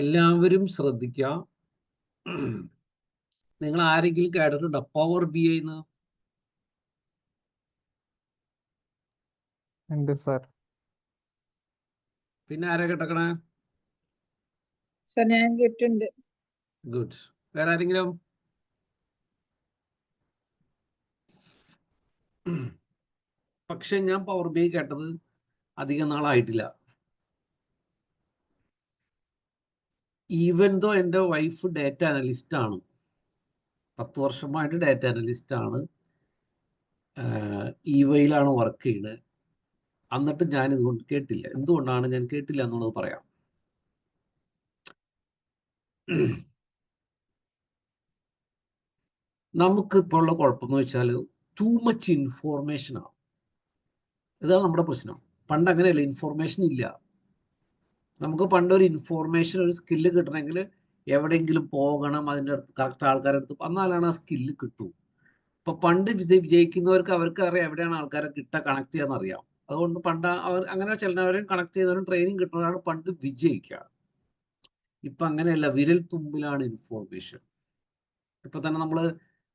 എല്ലാവരും ശ്രദ്ധിക്കുക. നിങ്ങൾ ആരെങ്കിലും കേട്ടിട്ടുണ്ടോ പവർ ബി ഐ എന്ന്? ഉണ്ട് സാർ. പിന്നെ ആരാ കേട്ടക്കണേ? സാർ ഞാൻ കേട്ടിട്ടുണ്ട്. ഗുഡ്. വേറെ ആരെങ്കിലും? പക്ഷെ ഞാൻ പവർ ബി ഐ കേട്ടത് അധികം നാളായിട്ടില്ല. ഈവൻ ദോ എൻ്റെ വൈഫ് ഡാറ്റ അനലിസ്റ്റ് ആണ്, 10 വർഷമായിട്ട് ഡാറ്റ അനലിസ്റ്റ് ആണ്, ഇവയിലാണ് വർക്ക് ചെയ്യുന്നത്. എന്നിട്ട് ഞാൻ ഇതുകൊണ്ട് കേട്ടില്ല. എന്തുകൊണ്ടാണ് ഞാൻ കേട്ടില്ല എന്നുള്ളത് പറയാം. നമുക്ക് ഇപ്പോൾ ഉള്ള കുഴപ്പമെന്ന് വെച്ചാൽ ടൂ മച്ച് ഇൻഫോർമേഷൻ ആണ്. ഇതാണ് നമ്മുടെ പ്രശ്നം. പണ്ട് അങ്ങനെയല്ല, ഇൻഫോർമേഷൻ ഇല്ല. നമുക്ക് പണ്ടൊരു ഇൻഫോർമേഷൻ, ഒരു സ്കില്ല് കിട്ടണമെങ്കിൽ എവിടെയെങ്കിലും പോകണം, അതിൻ്റെ അടുത്ത് കറക്റ്റ് ആൾക്കാരുടെ അടുത്ത്, എന്നാലാണ് ആ സ്കില്ല് കിട്ടൂ. ഇപ്പൊ പണ്ട് വിജയിക്കുന്നവർക്ക് അവർക്ക് അറിയാം എവിടെയാണ് ആൾക്കാരെ കണക്ട് ചെയ്യാന്ന് അറിയാം. അതുകൊണ്ട് പണ്ട് അവർ അങ്ങനെ ചെല്ലുന്നവരും കണക്ട് ചെയ്യുന്നവരും ട്രെയിനിങ് കിട്ടുന്നവരാണ് പണ്ട് വിജയിക്കുക. ഇപ്പൊ അങ്ങനെയല്ല, വിരൽ തുമ്പിലാണ് ഇൻഫോർമേഷൻ. ഇപ്പൊ തന്നെ നമ്മള്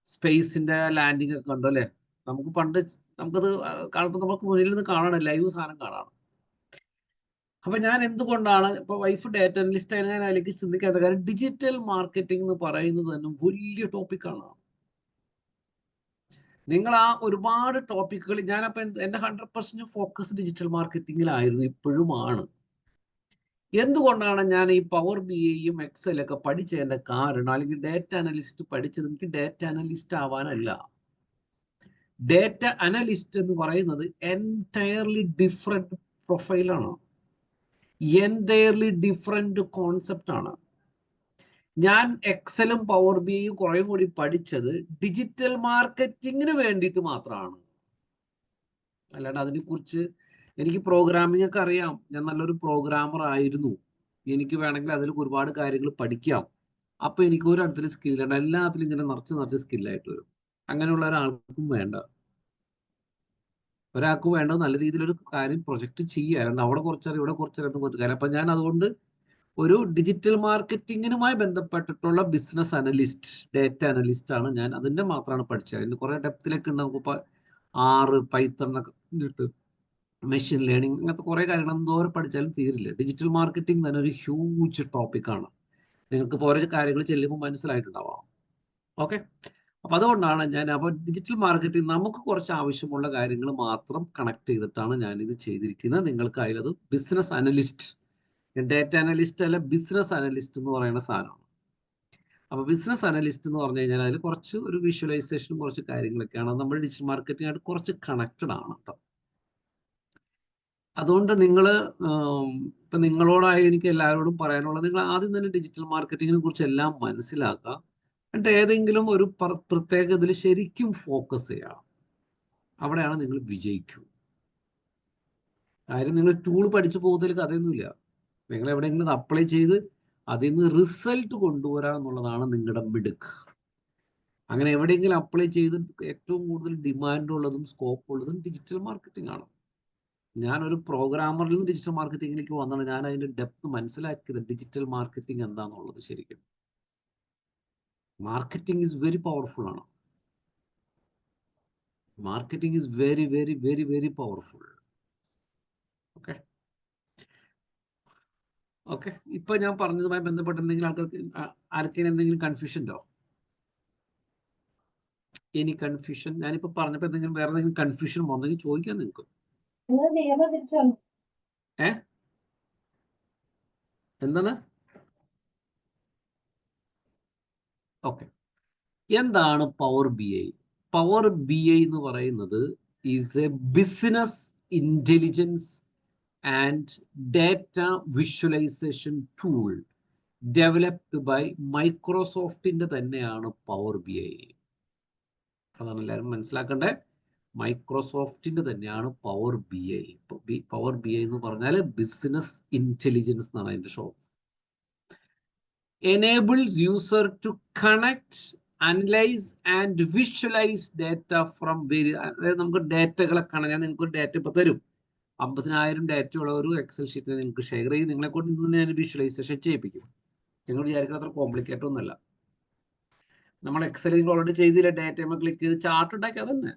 സ്പേസിന്റെ ലാൻഡിങ് ഒക്കെ കണ്ടു അല്ലേ? നമുക്ക് പണ്ട് നമുക്കത് കാണുമ്പോൾ നമുക്ക് മുന്നിൽ നിന്ന് കാണണം, ലൈവ് സാധനം കാണണം. അപ്പൊ ഞാൻ എന്തുകൊണ്ടാണ് ഇപ്പൊ വൈഫ് ഡാറ്റ അനലിസ്റ്റ് ആയി ഞാൻ അതിലേക്ക് ചിന്തിക്കാത്ത കാര്യം, ഡിജിറ്റൽ മാർക്കറ്റിംഗ് എന്ന് പറയുന്നത് തന്നെ വലിയ ടോപ്പിക്കാണ്. നിങ്ങൾ ആ ഒരുപാട് ടോപ്പിക്കുകൾ, ഞാനപ്പോൾ എൻ്റെ 100% ഫോക്കസ് ഡിജിറ്റൽ മാർക്കറ്റിങ്ങിലായിരുന്നു, ഇപ്പോഴുമാണ്. എന്തുകൊണ്ടാണ് ഞാൻ ഈ പവർ ബി ഐയും എക്സലൊക്കെ പഠിച്ചതിൻ്റെ കാരണം, അല്ലെങ്കിൽ ഡാറ്റ അനലിസ്റ്റ് പഠിച്ചത്? എനിക്ക് ഡാറ്റ അനലിസ്റ്റ് ആവാനല്ല. ഡാറ്റ അനലിസ്റ്റ് എന്ന് പറയുന്നത് എൻറ്റയർലി ഡിഫറെൻറ്റ് പ്രൊഫൈലാണ്, എൻറ്റയർലി ഡിഫറെൻറ്റ് കോൺസെപ്റ്റാണ്. ഞാൻ എക്സലും പവർ ബി ഐയും കുറേ കൂടി പഠിച്ചത് ഡിജിറ്റൽ മാർക്കറ്റിങ്ങിന് വേണ്ടിയിട്ട് മാത്രമാണ്. അല്ലാണ്ട് അതിനെക്കുറിച്ച് എനിക്ക് പ്രോഗ്രാമിംഗ് ഒക്കെ അറിയാം, ഞാൻ നല്ലൊരു പ്രോഗ്രാമർ ആയിരുന്നു, എനിക്ക് വേണമെങ്കിൽ അതിൽ ഒരുപാട് കാര്യങ്ങൾ പഠിക്കാം. അപ്പോൾ എനിക്ക് ഒരു അടുത്തൊരു സ്കില്ലുണ്ട്, എല്ലാത്തിലും ഇങ്ങനെ നിറച്ച് സ്കില്ലായിട്ട് വരും. അങ്ങനെയുള്ള ഒരാൾക്കും വേണ്ട. ഒരാൾക്ക് വേണ്ടത് നല്ല രീതിയിലൊരു കാര്യം പ്രൊജക്റ്റ് ചെയ്യുക, അല്ലാണ്ട് അവിടെ കുറച്ചറിയാം ഇവിടെ കുറച്ചറിയാത്ത ഒരു കാര്യം. അപ്പം ഞാൻ അതുകൊണ്ട് ഒരു ഡിജിറ്റൽ മാർക്കറ്റിങ്ങിനുമായി ബന്ധപ്പെട്ടിട്ടുള്ള ബിസിനസ് അനലിസ്റ്റ്, ഡേറ്റ അനലിസ്റ്റ് ആണ് ഞാൻ. അതിൻ്റെ മാത്രമാണ് പഠിച്ചത്. അതിന് കുറേ ഡെപ്തിലൊക്കെ ഉണ്ട്. നമുക്കിപ്പോൾ പൈത്തൺ എന്നൊക്കെ, മെഷീൻ ലേണിംഗ്, ഇങ്ങനത്തെ കുറേ കാര്യങ്ങൾ എന്തോരം പഠിച്ചാലും തീരില്ല. ഡിജിറ്റൽ മാർക്കറ്റിംഗ് തന്നെ ഒരു ഹ്യൂജ് ടോപ്പിക്കാണ്. നിങ്ങൾക്ക് ഓരോ കാര്യങ്ങൾ ചെല്ലുമ്പോൾ മനസ്സിലായിട്ടുണ്ടാവാം. ഓക്കെ, അപ്പം അതുകൊണ്ടാണ് ഞാൻ, അപ്പോൾ ഡിജിറ്റൽ മാർക്കറ്റിംഗ് നമുക്ക് കുറച്ച് ആവശ്യമുള്ള കാര്യങ്ങൾ മാത്രം കണക്ട് ചെയ്തിട്ടാണ് ഞാനിത് ചെയ്തിരിക്കുന്നത്. നിങ്ങൾക്ക് അതിലത് ബിസിനസ് അനലിസ്റ്റ്, ഡേറ്റ അനലിസ്റ്റ് അല്ല, ബിസിനസ് അനലിസ്റ്റ് എന്ന് പറയുന്ന സാധനമാണ്. അപ്പോൾ ബിസിനസ് അനലിസ്റ്റ് എന്ന് പറഞ്ഞു കഴിഞ്ഞാൽ അതിൽ കുറച്ച് ഒരു വിഷ്വലൈസേഷനും കുറച്ച് കാര്യങ്ങളൊക്കെയാണ്. നമ്മൾ ഡിജിറ്റൽ മാർക്കറ്റിംഗ് ആയിട്ട് കുറച്ച് കണക്റ്റഡ് ആണ് കേട്ടോ. അതുകൊണ്ട് നിങ്ങൾ ഇപ്പം നിങ്ങളോടായി എനിക്ക് എല്ലാവരോടും പറയാനുള്ളത്, നിങ്ങൾ ആദ്യം തന്നെ ഡിജിറ്റൽ മാർക്കറ്റിങ്ങിനെ കുറിച്ച് എല്ലാം മനസ്സിലാക്കുക. എന്നിട്ട് ഏതെങ്കിലും ഒരു പ്രത്യേക ഇതിൽ ശരിക്കും ഫോക്കസ് ചെയ്യുക. അവിടെയാണ് നിങ്ങൾ വിജയിക്കൂ. കാര്യം നിങ്ങൾ ടൂൾ പഠിച്ചു പോകുന്നതിൽ കഥയൊന്നുമില്ല. നിങ്ങൾ എവിടെയെങ്കിലും അപ്ലൈ ചെയ്ത് അതിൽ നിന്ന് റിസൾട്ട് കൊണ്ടുവരാ എന്നുള്ളതാണ് നിങ്ങളുടെ മിടുക്ക്. അങ്ങനെ എവിടെയെങ്കിലും അപ്ലൈ ചെയ്ത് ഏറ്റവും കൂടുതൽ ഡിമാൻഡ് ഉള്ളതും സ്കോപ്പ് ഉള്ളതും ഡിജിറ്റൽ മാർക്കറ്റിംഗ് ആണ്. ഞാനൊരു പ്രോഗ്രാമറിൽ നിന്ന് ഡിജിറ്റൽ മാർക്കറ്റിങ്ങിലേക്ക് വന്നാണ് ഞാൻ അതിൻ്റെ ഡെപ്ത് മനസ്സിലാക്കിയത്. ഡിജിറ്റൽ മാർക്കറ്റിംഗ് എന്താണെന്നുള്ളത് ശരിക്കും മാർക്കറ്റിംഗ് ഈസ് വെരി പവർഫുൾ ആണ്. Marketing is very very very very powerful. Okay okay ഇപ്പൊ ഞാൻ പറഞ്ഞതുമായി ബന്ധപ്പെട്ട് എന്തെങ്കിലും ആർക്കെങ്കിലും എന്തെങ്കിലും കൺഫ്യൂഷൻ ഉണ്ടോ? Any confusion? ഞാനിപ്പോ പറഞ്ഞപ്പോ എന്തെങ്കിലും വേറെ എന്തെങ്കിലും കൺഫ്യൂഷൻ വന്നെങ്കിൽ ചോദിക്കാൻ നിങ്ങൾക്ക്. എന്താണ്? ഓക്കെ, എന്താണ് power B I? Power B I എന്ന് പറയുന്നത് is a business intelligence and data visualisation tool developed by മൈക്രോസോഫ്റ്റിന്റെ തന്നെയാണ് പവർ ബി ഐ. അതാണ് എല്ലാവരും മനസ്സിലാക്കേണ്ടത്. മൈക്രോസോഫ്റ്റിന്റെ തന്നെയാണ് power B I. Power B I എന്ന് പറഞ്ഞാൽ ബിസിനസ് ഇന്റലിജൻസ് എന്നാണ് അതിന്റെ short. enables user to connect, analyze and visualize data from various, അതായത് നമുക്ക് ഡാറ്റകളെ കാണാൻ, ഞാൻ നിങ്ങൾക്ക് ഒരു ഡാറ്റ ഇപ്പോൾ തരും, 50,000 ഡാറ്റ ഉള്ള ഒരു എക്സൽ ഷീറ്റിനെ നിങ്ങൾക്ക് ഷെയർ ചെയ്ത് നിങ്ങളെ കൊണ്ട് ഞാൻ വിഷ്വലൈസേഷൻ ചെയ്യിപ്പിക്കും. നിങ്ങൾ വിചാരിക്കുന്ന അത്ര കോംപ്ലിക്കേറ്റഡ് ഒന്നുമല്ല. നമ്മൾ എക്സലിൽ ഓൾറെഡി ചെയ്തില്ല, ഡേറ്റ ക്ലിക്ക് ചെയ്ത് ചാർട്ട് ഉണ്ടാക്കി, അതന്നെ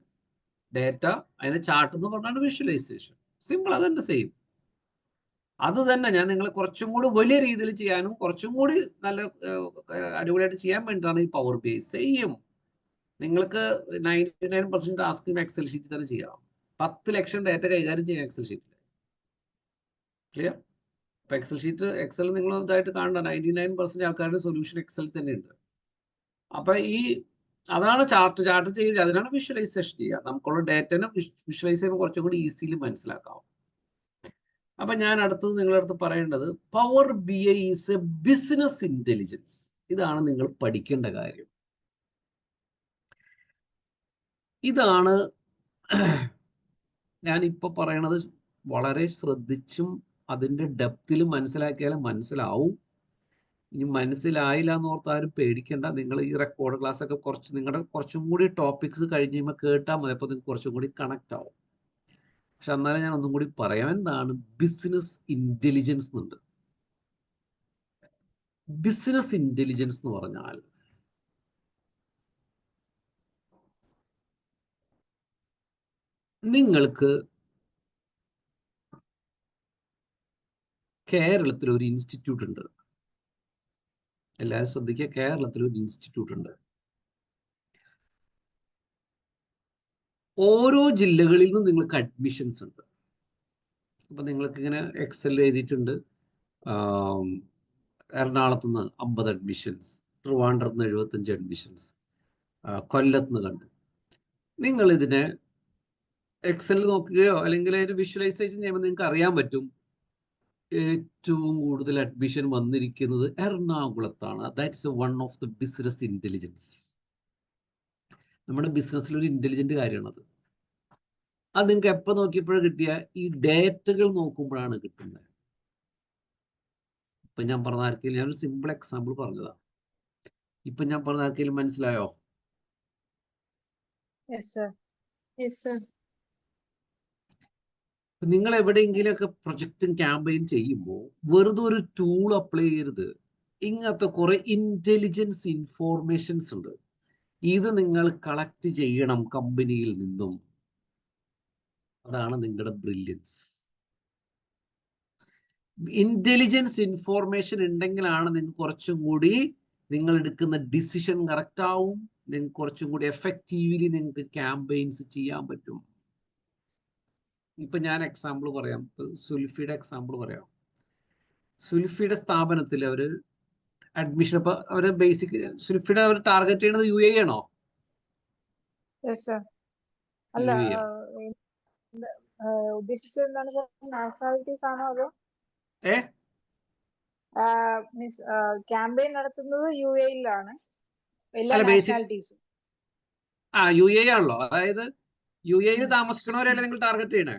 ഡേറ്റ, അതിന്റെ ചാർട്ട് എന്ന് പറഞ്ഞാണ് വിഷ്വലൈസേഷൻ. സിമ്പിൾ, അതന്നെ സെയിം. അത് തന്നെ ഞാൻ നിങ്ങളെ കുറച്ചും കൂടി വലിയ രീതിയിൽ ചെയ്യാനും കുറച്ചും കൂടി നല്ല അടിപൊളിയായിട്ട് ചെയ്യാൻ വേണ്ടിയിട്ടാണ് ഈ പവർ ബി ഐ. സെയിം നിങ്ങൾക്ക് 99% ടാസ്കിങ് എക്സൽ ഷീറ്റ് തന്നെ ചെയ്യാം. 10 ലക്ഷം ഡേറ്റ കൈകാര്യം ചെയ്യാം എക്സൽ ഷീറ്റിൽ. ക്ലിയർ? അപ്പൊ എക്സൽ ഷീറ്റ്, എക്സൽ നിങ്ങൾ ഇതായിട്ട് കാണണ്ട, 99% ആൾക്കാരുടെ സൊല്യൂഷൻ എക്സൽ തന്നെയുണ്ട്. അപ്പൊ അതാണ് ചാർട്ട് ചെയ്യുക, അതിനാണ് വിഷ്വലൈസേഷൻ ചെയ്യുക. നമുക്കുള്ള ഡേറ്റനെ വിഷ്വലൈസ് ചെയ്യുമ്പോൾ കുറച്ചും കൂടി ഈസിലി മനസ്സിലാക്കാം. അപ്പൊ ഞാൻ അടുത്തത് നിങ്ങളുടെ അടുത്ത് പറയേണ്ടത്, power B I is a business intelligence. ഇതാണ് നിങ്ങൾ പഠിക്കേണ്ട കാര്യം. ഇതാണ് ഞാൻ ഇപ്പൊ പറയണത്. വളരെ ശ്രദ്ധിച്ചും അതിന്റെ ഡെപ്തിൽ മനസ്സിലാക്കിയാലും മനസ്സിലാവും. ഇനി മനസ്സിലായില്ല എന്ന് ഓർത്ത് ആരും പേടിക്കേണ്ട. നിങ്ങൾ ഈ റെക്കോർഡ് ക്ലാസ് ഒക്കെ നിങ്ങളുടെ കുറച്ചും കൂടി ടോപ്പിക്സ് കഴിഞ്ഞ് കഴിയുമ്പോൾ കേട്ടാൽ മതി. അപ്പോൾ നിങ്ങൾക്ക് കുറച്ചും കൂടി കണക്ട് ആവും. പക്ഷെ എന്നാലും ഞാൻ ഒന്നും കൂടി പറയാം. എന്താണ് ബിസിനസ് ഇന്റലിജൻസ് എന്നുണ്ട്. ബിസിനസ് ഇന്റലിജൻസ് എന്ന് പറഞ്ഞാൽ നിങ്ങൾക്ക് കേരളത്തിൽ ഒരു ഇൻസ്റ്റിറ്റ്യൂട്ട് ഉണ്ട്. എല്ലാവരും ശ്രദ്ധിക്കുക, കേരളത്തിൽ ഒരു ഇൻസ്റ്റിറ്റ്യൂട്ട് ഉണ്ട്. ഓരോ ജില്ലകളിൽ നിന്നും നിങ്ങൾക്ക് അഡ്മിഷൻസ് ഉണ്ട്. അപ്പൊ നിങ്ങൾക്ക് ഇങ്ങനെ എക്സൽ എഴുതിയിട്ടുണ്ട്. എറണാകുളത്ത് നിന്ന് 50 അഡ്മിഷൻസ്, ട്രിവാൻഡ്രത്ത് നിന്ന് 75 അഡ്മിഷൻസ്, കൊല്ലത്ത് നിന്ന് കണ്ടു. നിങ്ങൾ ഇതിനെ എക്സലിൽ നോക്കുകയോ അല്ലെങ്കിൽ അതിന് വിഷ്വലൈസേഷൻ ചെയ്യുമ്പോൾ നിങ്ങൾക്ക് അറിയാൻ പറ്റും ഏറ്റവും കൂടുതൽ അഡ്മിഷൻ വന്നിരിക്കുന്നത് എറണാകുളത്താണ്. That's one of the business intelligence. നമ്മുടെ ബിസിനസ്സിൽ ഒരു ഇന്റലിജന്റ് കാര്യമാണത്. അത് നിങ്ങൾക്ക് എപ്പോൾ നോക്കിയപ്പോഴും കിട്ടിയ ഈ ഡേറ്റകൾ നോക്കുമ്പോഴാണ് കിട്ടുന്നത്. ഇപ്പൊ ഞാൻ പറഞ്ഞ ആർക്കെങ്കിലും, ഞാനൊരു സിമ്പിൾ എക്സാമ്പിൾ പറഞ്ഞതാ. ഇപ്പൊ ഞാൻ പറഞ്ഞ ആർക്കെങ്കിലും മനസ്സിലായോ? നിങ്ങൾ എവിടെയെങ്കിലുമൊക്കെ പ്രൊജക്റ്റും ക്യാമ്പയിൻ ചെയ്യുമ്പോൾ വെറുതെ ഒരു ടൂൾ അപ്ലൈ ചെയ്യരുത്. ഇങ്ങനത്തെ കുറെ ഇന്റലിജൻസ് ഇൻഫോർമേഷൻസ് ഉണ്ട്. ഇത് നിങ്ങൾ കളക്ട് ചെയ്യണം കമ്പനിയിൽ നിന്നും. അതാണ് നിങ്ങളുടെ ബ്രില്യൻസ്. ഇന്റലിജൻസ് ഇൻഫോർമേഷൻ ഉണ്ടെങ്കിലാണ് നിങ്ങൾക്ക് കുറച്ചും കൂടി നിങ്ങൾ എടുക്കുന്ന ഡിസിഷൻ കറക്റ്റ് ആവും. നിങ്ങൾക്ക് കുറച്ചും കൂടി എഫക്റ്റീവ്ലി നിങ്ങൾക്ക് ക്യാമ്പയിൻസ് ചെയ്യാൻ പറ്റും. ഇപ്പൊ ഞാൻ എക്സാമ്പിൾ പറയാം. സുൽഫിയുടെ എക്സാമ്പിൾ പറയാം. സുൽഫിയുടെ സ്ഥാപനത്തിൽ അവര് അഡ്മിഷൻ, ഇപ്പൊ അവര് ബേസിക് സുൽഫിയുടെ അവർ ടാർഗറ്റ് ചെയ്യുന്നത് UAE ആണോ? അല്ല, ഉദ്ദേശിച്ചത് എന്താണ്? നാഷണാലിറ്റീസ് ആണോ അതോ ക്യാമ്പയിൻ നടത്തുന്നത് UAE-യിലാണ് എല്ലാ നാഷണാലിറ്റീസും? UAE ആണല്ലോ. അതായത് UAE താമസിക്കണവരല്ലേ നിങ്ങൾ ടാർഗറ്റ് ചെയ്യണേ?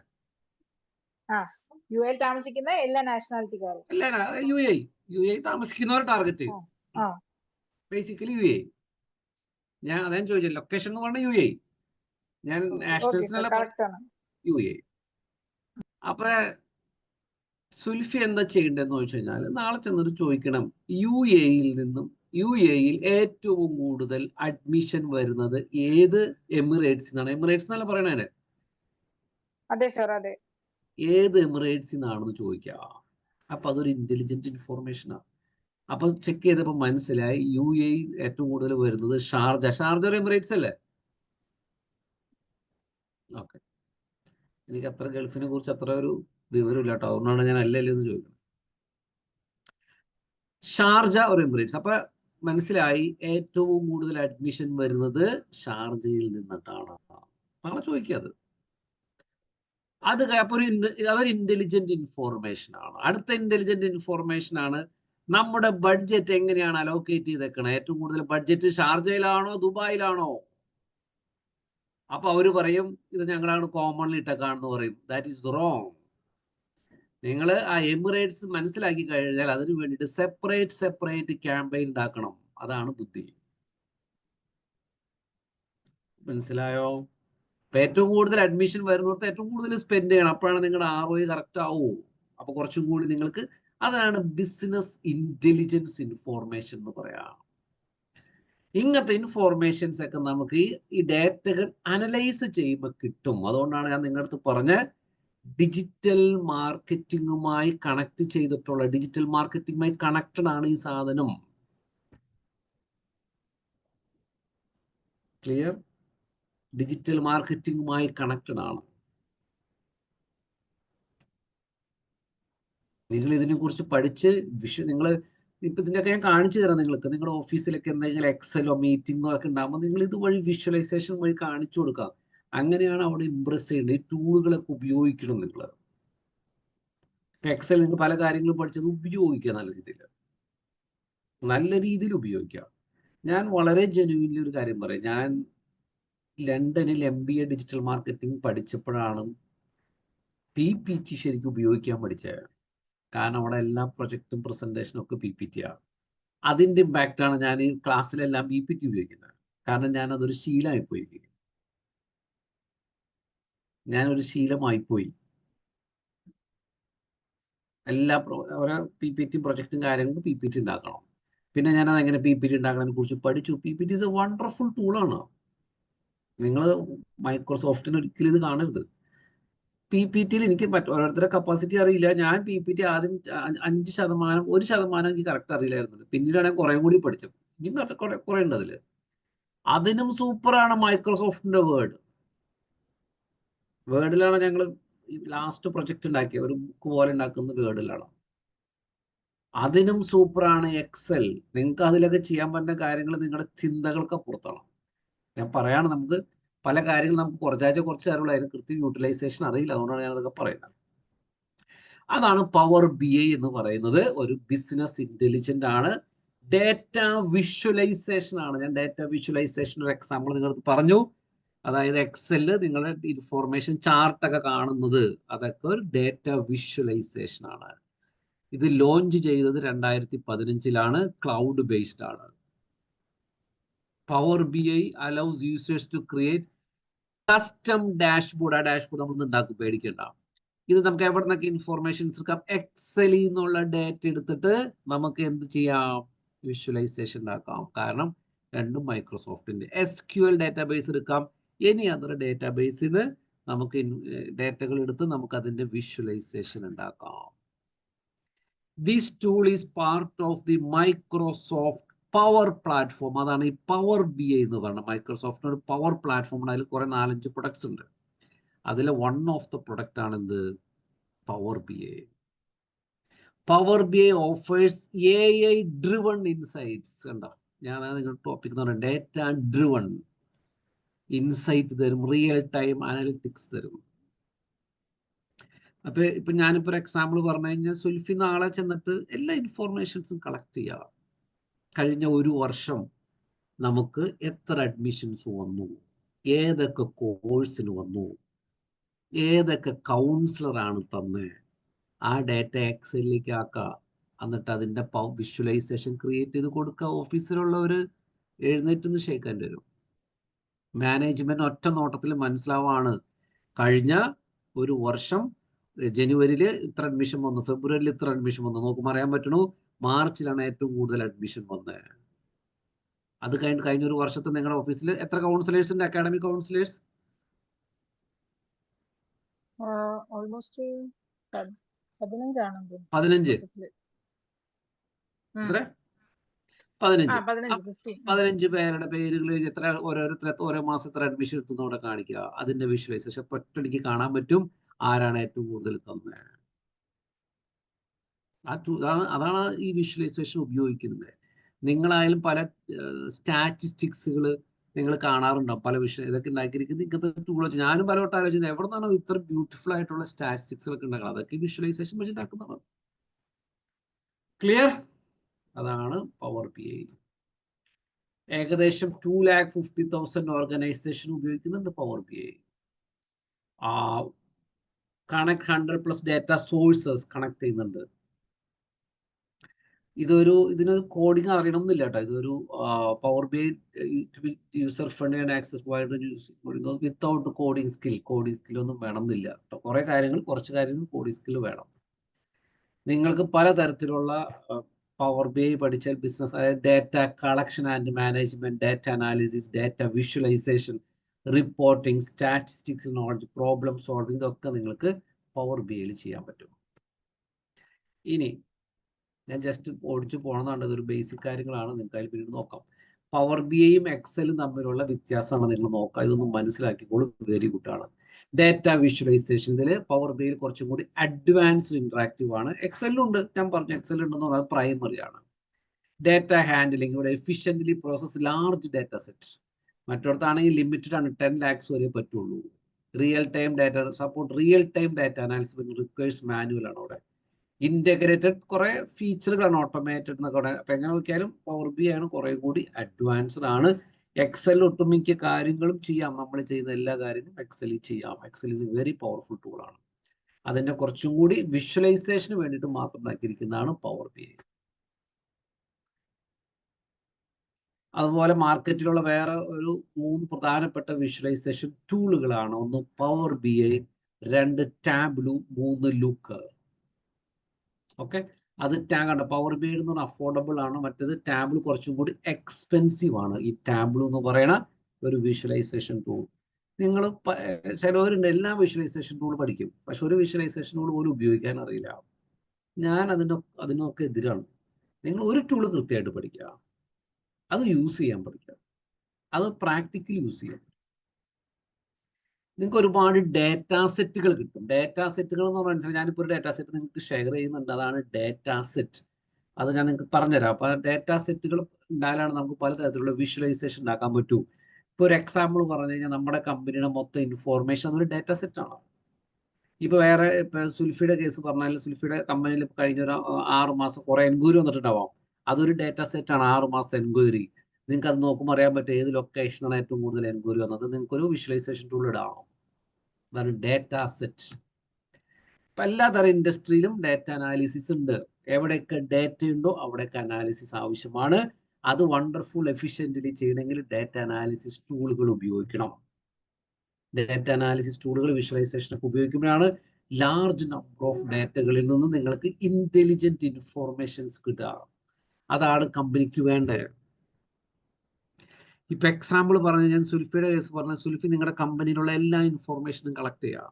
UAE താമസിക്കുന്ന എല്ലാ നാഷണാലിറ്റിക്കാരും അല്ല, UAE താമസിക്കുന്നവർ ടാർഗറ്റ് ചെയ്യും. Basically UAE. ഞാൻ അതാണ് ചോദിച്ചത്. ലൊക്കേഷൻ എന്ന് പറഞ്ഞാൽ UAE. ഞാൻ നാഷണൽസിനല്ല UAE. അപ്പൊ സുൽഫി എന്താ ചെയ്യേണ്ടതെന്ന് ചോദിച്ചു കഴിഞ്ഞാൽ, നാളെ ചെന്നിട്ട് ചോദിക്കണം UAE-യിൽ ഏറ്റവും കൂടുതൽ അഡ്മിഷൻ വരുന്നത് ഏത് എമിറേറ്റ്സിൽ നിന്നാണ്? എമിറേറ്റ്സ് എന്നല്ല പറയണേ. അതെ സർ, അതെ. ഏത് എമിറേറ്റ്സിൽ നിന്നാണെന്ന് ചോദിക്കുക. അപ്പൊ അതൊരു ഇന്റലിജന്റ് ഇൻഫോർമേഷനാണ്. അപ്പൊ ചെക്ക് ചെയ്തപ്പോ മനസ്സിലായി UAE ഏറ്റവും കൂടുതൽ വരുന്നത് ഷാർജ ഒരു എമിറേറ്റ്സ് അല്ലേ? ഓക്കെ. എനിക്ക് അത്ര ഗൾഫിനെ കുറിച്ച് അത്ര ഒരു വിവരമില്ല കേട്ടോ, അതുകൊണ്ടാണ് ഞാൻ അല്ലല്ലോ എന്ന് ചോദിക്കുന്നത്. ഷാർജ ഒരു എമിറേറ്റ്സ്. അപ്പൊ മനസ്സിലായി ഏറ്റവും കൂടുതൽ അഡ്മിഷൻ വരുന്നത് ഷാർജയിൽ നിന്നിട്ടാണ്. നാളെ ചോദിക്കാത്. അപ്പൊ അതൊരു ഇന്റലിജന്റ് ഇൻഫോർമേഷൻ ആണ്. അടുത്ത ഇന്റലിജന്റ് ഇൻഫോർമേഷൻ ആണ് നമ്മുടെ ബഡ്ജറ്റ് എങ്ങനെയാണ് അലോക്കേറ്റ് ചെയ്തേക്കണത്. ഏറ്റവും കൂടുതൽ ബഡ്ജറ്റ് ഷാർജയിലാണോ ദുബായിലാണോ? അപ്പൊ അവര് പറയും ഇത് ഞങ്ങളാണ് കോമൺലി ഇട്ടേക്കാണെന്ന് പറയും. That is wrong. നിങ്ങൾ ആ എമിറേറ്റ്സ് മനസ്സിലാക്കി കഴിഞ്ഞാൽ അതിനു വേണ്ടിയിട്ട് സെപ്പറേറ്റ് ക്യാമ്പയിൻ ഉണ്ടാക്കണം. അതാണ് ബുദ്ധി. മനസ്സിലായോ? അപ്പൊ ഏറ്റവും കൂടുതൽ അഡ്മിഷൻ വരുന്നിടത്ത് ഏറ്റവും കൂടുതൽ സ്പെൻഡ് ചെയ്യണം. അപ്പോഴാണ് നിങ്ങളുടെ ROI കറക്റ്റ് ആവൂ. അപ്പൊ കുറച്ചും കൂടി നിങ്ങൾക്ക് അതാണ് ബിസിനസ് ഇന്റലിജൻസ് ഇൻഫോർമേഷൻ എന്ന് പറയാം. ഇങ്ങനത്തെ ഇൻഫോർമേഷൻസ് ഒക്കെ നമുക്ക് ഈ ഡേറ്റകൾ അനലൈസ് ചെയ്യുമ്പോൾ കിട്ടും. അതുകൊണ്ടാണ് ഞാൻ നിങ്ങളുടെ അടുത്ത് പറഞ്ഞ ഡിജിറ്റൽ മാർക്കറ്റിങ്ങുമായി കണക്ട് ചെയ്തിട്ടുള്ള, ഡിജിറ്റൽ മാർക്കറ്റിങ്ങുമായി കണക്റ്റഡ് ആണ് ഈ സാധനം. ക്ലിയർ? ഡിജിറ്റൽ മാർക്കറ്റിങ്ങുമായി കണക്റ്റഡ് ആണ്. നിങ്ങൾ ഇതിനെ കുറിച്ച് പഠിച്ച് നിങ്ങൾ ഇപ്പൊ ഇതിൻ്റെയൊക്കെ ഞാൻ കാണിച്ചു തരാം നിങ്ങൾക്ക്. നിങ്ങളുടെ ഓഫീസിലൊക്കെ എന്തെങ്കിലും എക്സലോ മീറ്റിങ്ങോ ഒക്കെ ഉണ്ടാകുമ്പോൾ നിങ്ങൾ ഇതുവഴി വിഷ്വലൈസേഷൻ വഴി കാണിച്ചു കൊടുക്കാം. അങ്ങനെയാണ് അവിടെ ഇംപ്രസ് ചെയ്യേണ്ടത്. ഈ ടൂളുകളൊക്കെ ഉപയോഗിക്കണം നിങ്ങൾ. എക്സൽ നിങ്ങൾ പല കാര്യങ്ങളും പഠിച്ചത് ഉപയോഗിക്കുക, നല്ല രീതിയിൽ ഉപയോഗിക്കുക. ഞാൻ വളരെ ജെന്യുവിൻലി ഒരു കാര്യം പറയാം. ഞാൻ ലണ്ടനിൽ MBA ഡിജിറ്റൽ മാർക്കറ്റിംഗ് പഠിച്ചപ്പോഴാണ് PPT ശരിക്കും ഉപയോഗിക്കാൻ പഠിച്ചത്. കാരണം അവിടെ എല്ലാ പ്രൊജക്റ്റും പ്രസന്റേഷനും ഒക്കെ PPT ആണ്. അതിൻ്റെ ഇമ്പാക്റ്റാണ് ഞാൻ ഈ ക്ലാസ്സിലെല്ലാം PPT ഉപയോഗിക്കുന്നത്. കാരണം ഞാനതൊരു ശീലമായിപ്പോയി. ഓരോ PPT പ്രൊജക്റ്റും കാര്യങ്ങളും PPT ഉണ്ടാക്കണം. പിന്നെ ഞാനത് എങ്ങനെ PPT ഉണ്ടാക്കണതിനെ കുറിച്ച് പഠിച്ചു. PPT ഈസ് എ വണ്ടർഫുൾ ടൂളാണ്. നിങ്ങൾ മൈക്രോസോഫ്റ്റിന് ഒരിക്കലും ഇത് കാണരുത്. PPTയിൽ എനിക്ക് ഓരോരുത്തരുടെ കപ്പാസിറ്റി അറിയില്ല. ഞാൻ PPT ആദ്യം 5%, 1% എനിക്ക് കറക്റ്റ് അറിയില്ലായിരുന്നു. പിന്നീടാണ് ഞാൻ കുറേ കൂടി പഠിച്ചത്. ഇനിയും കുറേ ഉണ്ട് അതിൽ. അതിനും സൂപ്പറാണ് മൈക്രോസോഫ്റ്റിന്റെ വേർഡിലാണ് ഞങ്ങൾ ലാസ്റ്റ് പ്രൊജക്ട് ഉണ്ടാക്കിയത്. ഒരു ബുക്ക് പോലെ ഉണ്ടാക്കുന്നത് വേർഡിലാണ്. അതിനും സൂപ്പറാണ് എക്സൽ. നിങ്ങൾക്ക് അതിലൊക്കെ ചെയ്യാൻ പറ്റുന്ന കാര്യങ്ങൾ നിങ്ങളുടെ ചിന്തകൾക്ക് അപ്പുറത്താണ്. ഞാൻ പറയാണ്, നമുക്ക് പല കാര്യങ്ങളും നമുക്ക് കുറച്ച് അറിവുള്ള, അതിന് കൃത്യം യൂട്ടിലൈസേഷൻ അറിയില്ല. അതുകൊണ്ടാണ് ഞാൻ അതൊക്കെ പറയുന്നത്. അതാണ് പവർ BI എന്ന് പറയുന്നത്. ഒരു ബിസിനസ് ഇന്റലിജന്റ് ആണ്. ഡേറ്റ വിഷ്വലൈസേഷൻ ആണ്. ഞാൻ ഡേറ്റ വിഷ്വലൈസേഷൻ ഒരു എക്സാമ്പിൾ നിങ്ങൾക്ക് പറഞ്ഞു. അതായത് എക്സലില് നിങ്ങളുടെ ഇൻഫോർമേഷൻ ചാർട്ടൊക്കെ കാണുന്നത്, അതൊക്കെ ഒരു ഡേറ്റ വിഷ്വലൈസേഷൻ ആണ്. ഇത് ലോഞ്ച് ചെയ്തത് 2015 ക്ലൗഡ് ബേസ്ഡ് ആണ്. Power BI allows users to create custom dashboard. ആ ഡാഷ്ബോർഡ് നമ്മൾ ഉണ്ടാക്കും, പേടിക്കേണ്ട. ഇത് നമുക്ക് എവിടെ നിന്നൊക്കെ ഇൻഫോർമേഷൻസ് എടുക്കാം? എക്സലിൽ നിന്നുള്ള ഡേറ്റ എടുത്തിട്ട് നമുക്ക് എന്ത് ചെയ്യാം? വിഷ്വലൈസേഷൻ ഉണ്ടാക്കാം. കാരണം രണ്ടും മൈക്രോസോഫ്റ്റിന്റെ. SQL ഡാറ്റാബേസ് എടുക്കാം, എനി അതർ ഡാറ്റാബേസിൽ നിന്ന് നമുക്ക് ഡേറ്റകൾ എടുത്ത് നമുക്ക് അതിന്റെ വിഷ്വലൈസേഷൻ ഉണ്ടാക്കാം. This tool is part of the Microsoft power platform. അതാണ് ഈ പവർ BI എന്ന് പറയുന്നത്. മൈക്രോസോഫ്റ്റിന് ഒരു പവർ പ്ലാറ്റ്ഫോം ഉണ്ട്. അതിൽ കുറെ 4-5 പ്രൊഡക്ട്സ് ഉണ്ട്. അതിൽ വൺ ഓഫ് ദ പ്രൊഡക്റ്റ് ആണ് എന്ത്? Power BI. Power BI offers AI driven insights. കണ്ടോ, ഞാൻ നിങ്ങൾ ടോപ്പിക് എന്ന് പറയുന്നത് ഡേറ്റ ഡ്രിവൺ ഇൻസൈറ്റ് തരും, റിയൽ ടൈം അനലിറ്റിക്സ് തരും. അപ്പൊ ഇപ്പൊ ഞാനിപ്പോ ഒരു എക്സാമ്പിൾ പറഞ്ഞു കഴിഞ്ഞാൽ, സുൽഫി നാളെ ചെന്നിട്ട് എല്ലാ ഇൻഫോർമേഷൻസും കളക്ട് ചെയ്യാം. കഴിഞ്ഞ ഒരു വർഷം നമുക്ക് എത്ര അഡ്മിഷൻസ് വന്നു, ഏതൊക്കെ കോഴ്സിന് വന്നു, ഏതൊക്കെ കൗൺസിലറാണ് തന്നെ, ആ ഡേറ്റ എക്സലിലേക്ക് ആക്കുക. എന്നിട്ട് അതിൻ്റെ വിഷ്വലൈസേഷൻ ക്രിയേറ്റ് ചെയ്ത് കൊടുക്കുക. ഓഫീസിലുള്ളവർ എഴുന്നേറ്റ് ഷേക്കാൻ വരും. മാനേജ്മെന്റ് ഒറ്റ നോട്ടത്തിൽ മനസ്സിലാവാണ്, കഴിഞ്ഞ ഒരു വർഷം ജനുവരിയിൽ ഇത്ര അഡ്മിഷൻ വന്നു, ഫെബ്രുവരിയിൽ ഇത്ര അഡ്മിഷൻ വന്നു. നോക്കുമ്പോൾ അറിയാൻ പറ്റണു മാർച്ചിലാണ് ഏറ്റവും കൂടുതൽ അഡ്മിഷൻ വന്നത്. അത് കഴിഞ്ഞ ഒരു വർഷത്തെ നിങ്ങളുടെ ഓഫീസിൽ എത്ര കൗൺസിലേഴ്സ് ഉണ്ട്? അക്കാഡമിക് കൗൺസിലേഴ്സ് ഓൾമോസ്റ്റ് 15 പേരുടെ പേരുകൾ എത്ര, ഓരോരുത്തർ ഓരോ മാസം എത്ര അഡ്മിഷൻ എടുത്തുന്നവിടെ കാണിക്കുക. അതിന്റെ വിഷ്വലൈസേഷൻ ഒറ്റടിക്ക് കാണാൻ പറ്റും ആരാണ് ഏറ്റവും കൂടുതൽ തന്നത്. അതാണ് ഈ വിഷ്വലൈസേഷൻ ഉപയോഗിക്കുന്നത്. നിങ്ങളായാലും പല സ്റ്റാറ്റിസ്റ്റിക്സുകൾ നിങ്ങൾ കാണാറുണ്ടാവും, പല വിഷയം ഇതൊക്കെ ഉണ്ടാക്കിയിരിക്കുന്നത് ഇങ്ങനത്തെ ടൂൾ വെച്ച്. ഞാനും പലവട്ടം ആലോചിക്കുന്നത് എവിടെ നിന്നാണ് ഇത്ര ബ്യൂട്ടിഫുൾ ആയിട്ടുള്ള സ്റ്റാറ്റിസ്റ്റിക്സുകളൊക്കെ ഉണ്ടാക്കുന്നത്. അതൊക്കെ വിഷ്വലൈസേഷൻ വെച്ച് ഉണ്ടാക്കുന്നതാണ്. ക്ലിയർ? അതാണ് പവർ BI. ഏകദേശം 250,000 ഓർഗനൈസേഷൻ ഉപയോഗിക്കുന്നുണ്ട് power BI. Connect 100+ data sources connect ചെയ്യുന്നുണ്ട്. ഇതിന് കോഡിങ് അറിയണം എന്നില്ല കേട്ടോ. ഇതൊരു power BI user friendly and access without coding skill ഒന്നും വേണം എന്നില്ല കേട്ടോ. കുറച്ച് കാര്യങ്ങൾ കോഡിങ് സ്കിൽ വേണം. നിങ്ങൾക്ക് പലതരത്തിലുള്ള പവർ ബി ഐ പഠിച്ചാൽ ബിസിനസ്, അതായത് data collection and management, data analysis, data visualisation, reporting, statistics knowledge, problem solving, ഇതൊക്കെ നിങ്ങൾക്ക് പവർ ബി ഐയിൽ ചെയ്യാൻ പറ്റും. ഇനി ഞാൻ ജസ്റ്റ് ഓടിച്ചു പോകണമെന്നുണ്ട്, ഇതൊരു ബേസിക് കാര്യങ്ങളാണ്, നിങ്ങൾക്ക് അതിൽ പിന്നീട് നോക്കാം. പവർ ബി ഐയും എക്സലും തമ്മിലുള്ള വ്യത്യാസമാണ് നിങ്ങൾ നോക്കുക. ഇതൊന്നും മനസ്സിലാക്കിക്കോളും, വെരി ഗുഡ് ആണ്. ഡാറ്റ വിഷ്വലൈസേഷൻ ഇതിൽ പവർ ബി ഐയിൽ കുറച്ചും കൂടി അഡ്വാൻസ്ഡ് ഇന്ററാക്റ്റീവ് ആണ്. എക്സലിലും ഉണ്ട്, ഞാൻ പറഞ്ഞു എക്സൽ ഉണ്ടെന്ന് പറഞ്ഞാൽ പ്രൈമറി ആണ്. ഡാറ്റ ഹാൻഡ്ലിംഗ്, ഇവിടെ efficiently process large data set. മറ്റൊടത്താണെങ്കിൽ ലിമിറ്റഡ് ആണ്, 10 lakhs വരെ പറ്റുള്ളൂ. Real time data support, real time data analysis requires manual ആണ് അവിടെ. ഇന്റഗ്രേറ്റഡ് കുറെ ഫീച്ചറുകളാണ്, ഓട്ടോമേറ്റഡ് എന്നൊക്കെ. അപ്പൊ എങ്ങനെ നോക്കിയാലും പവർ ബി ആണ് കുറെ കൂടി അഡ്വാൻസ്ഡ് ആണ്. എക്സൽ ഒട്ടുമിക്ക കാര്യങ്ങളും ചെയ്യാം, നമ്മൾ ചെയ്യുന്ന എല്ലാ കാര്യങ്ങളും എക്സലിൽ ചെയ്യാം. Excel is a very powerful tool ആണ്. അതിന്റെ കുറച്ചും കൂടി വിഷ്വലൈസേഷന് വേണ്ടിയിട്ട് മാത്രം ഉണ്ടാക്കിയിരിക്കുന്നതാണ് പവർ ബി ഐ. അതുപോലെ മാർക്കറ്റിലുള്ള വേറെ ഒരു 3 പ്രധാനപ്പെട്ട വിഷ്വലൈസേഷൻ ടൂളുകളാണ്. ഒന്ന് പവർ ബി ഐ, 2 ടാബ്ലു, 3 ലുക്കർ. ഓക്കെ, അത് ടാഗ് പവർ ബി ഐ എന്ന് പറഞ്ഞാൽ അഫോർഡബിൾ ആണ്. മറ്റേത് ടാബ്ലു കുറച്ചും കൂടി എക്സ്പെൻസീവ് ആണ്. ഈ ടാബ്ലു എന്ന് പറയുന്ന ഒരു വിഷ്വലൈസേഷൻ ടൂൾ, നിങ്ങൾ ചിലവരുണ്ട് എല്ലാ വിഷ്വലൈസേഷൻ ടൂൾ പഠിക്കും, പക്ഷെ ഒരു വിഷ്വലൈസേഷൻ ടൂൾ പോലും ഉപയോഗിക്കാൻ അറിയില്ല. ഞാൻ അതിനൊക്കെ എതിരാണ്. നിങ്ങൾ ഒരു ടൂൾ കൃത്യമായിട്ട് പഠിക്കുക, അത് യൂസ് ചെയ്യാൻ പഠിക്കുക, അത് പ്രാക്ടിക്കലി യൂസ് ചെയ്യാം. നിങ്ങൾക്ക് ഒരുപാട് ഡാറ്റാ സെറ്റുകൾ കിട്ടും. ഡാറ്റാ സെറ്റുകൾ എന്ന് പറഞ്ഞാൽ ഞാനിപ്പോൾ ഒരു ഡാറ്റാ സെറ്റ് നിങ്ങൾക്ക് ഷെയർ ചെയ്യുന്നുണ്ട്, അതാണ് ഡാറ്റാ സെറ്റ്. അത് ഞാൻ നിങ്ങൾക്ക് പറഞ്ഞുതരാം. അപ്പോൾ ഡാറ്റാ സെറ്റുകൾ ഉണ്ടായാലാണ് നമുക്ക് പലതരത്തിലുള്ള വിഷ്വലൈസേഷൻ ഉണ്ടാക്കാൻ പറ്റൂ. ഇപ്പോൾ ഒരു എക്സാമ്പിൾ പറഞ്ഞു കഴിഞ്ഞാൽ നമ്മുടെ കമ്പനിയുടെ മൊത്തം ഇൻഫോർമേഷൻ അതൊരു ഡാറ്റാ സെറ്റാണ്. ഇപ്പോൾ വേറെ ഇപ്പോൾ സുൽഫിയുടെ കേസ് പറഞ്ഞാൽ സുൽഫിയുടെ കമ്പനിയിൽ കഴിഞ്ഞ ഒരു 6 മാസം കുറേ എൻക്വയറി വന്നിട്ടുണ്ടാവാം. അതൊരു ഡാറ്റാ സെറ്റാണ്, 6 മാസത്തെ എൻക്വയറി. നിങ്ങൾക്ക് അത് നോക്കുമ്പോൾ അറിയാൻ പറ്റും ഏത് ലൊക്കേഷനാണ് ഏറ്റവും കൂടുതൽ എൻക്വയറി വന്നത്. നിങ്ങൾക്കൊരു വിഷ്വലൈസേഷൻ ടൂൾ ഇടാം, അതാണ് ഡാറ്റാ സെറ്റ്. ഇപ്പം എല്ലാതരം ഇൻഡസ്ട്രിയിലും ഡാറ്റ അനാലിസിസ് ഉണ്ട്. എവിടെയൊക്കെ ഡാറ്റ ഉണ്ടോ അവിടെയൊക്കെ അനാലിസിസ് ആവശ്യമാണ്. അത് വണ്ടർഫുൾ എഫിഷ്യൻ്റ്ലി ചെയ്യണമെങ്കിൽ ഡാറ്റ അനാലിസിസ് ടൂളുകൾ ഉപയോഗിക്കണം. ഡാറ്റ അനാലിസിസ് ടൂളുകൾ വിഷ്വലൈസേഷനൊക്കെ ഉപയോഗിക്കുമ്പോഴാണ് ലാർജ് നമ്പർ ഓഫ് ഡാറ്റകളിൽ നിന്ന് നിങ്ങൾക്ക് ഇന്റലിജന്റ് ഇൻഫോർമേഷൻസ് കിട്ടുക. അതാണ് കമ്പനിക്ക് വേണ്ടത്. ഇപ്പൊ എക്സാമ്പിൾ പറഞ്ഞു, ഞാൻ സുൽഫിയുടെ കേസ് പറഞ്ഞ, സുൽഫി നിങ്ങളുടെ കമ്പനിയിലുള്ള എല്ലാ ഇൻഫോർമേഷനും കളക്ട് ചെയ്യുക.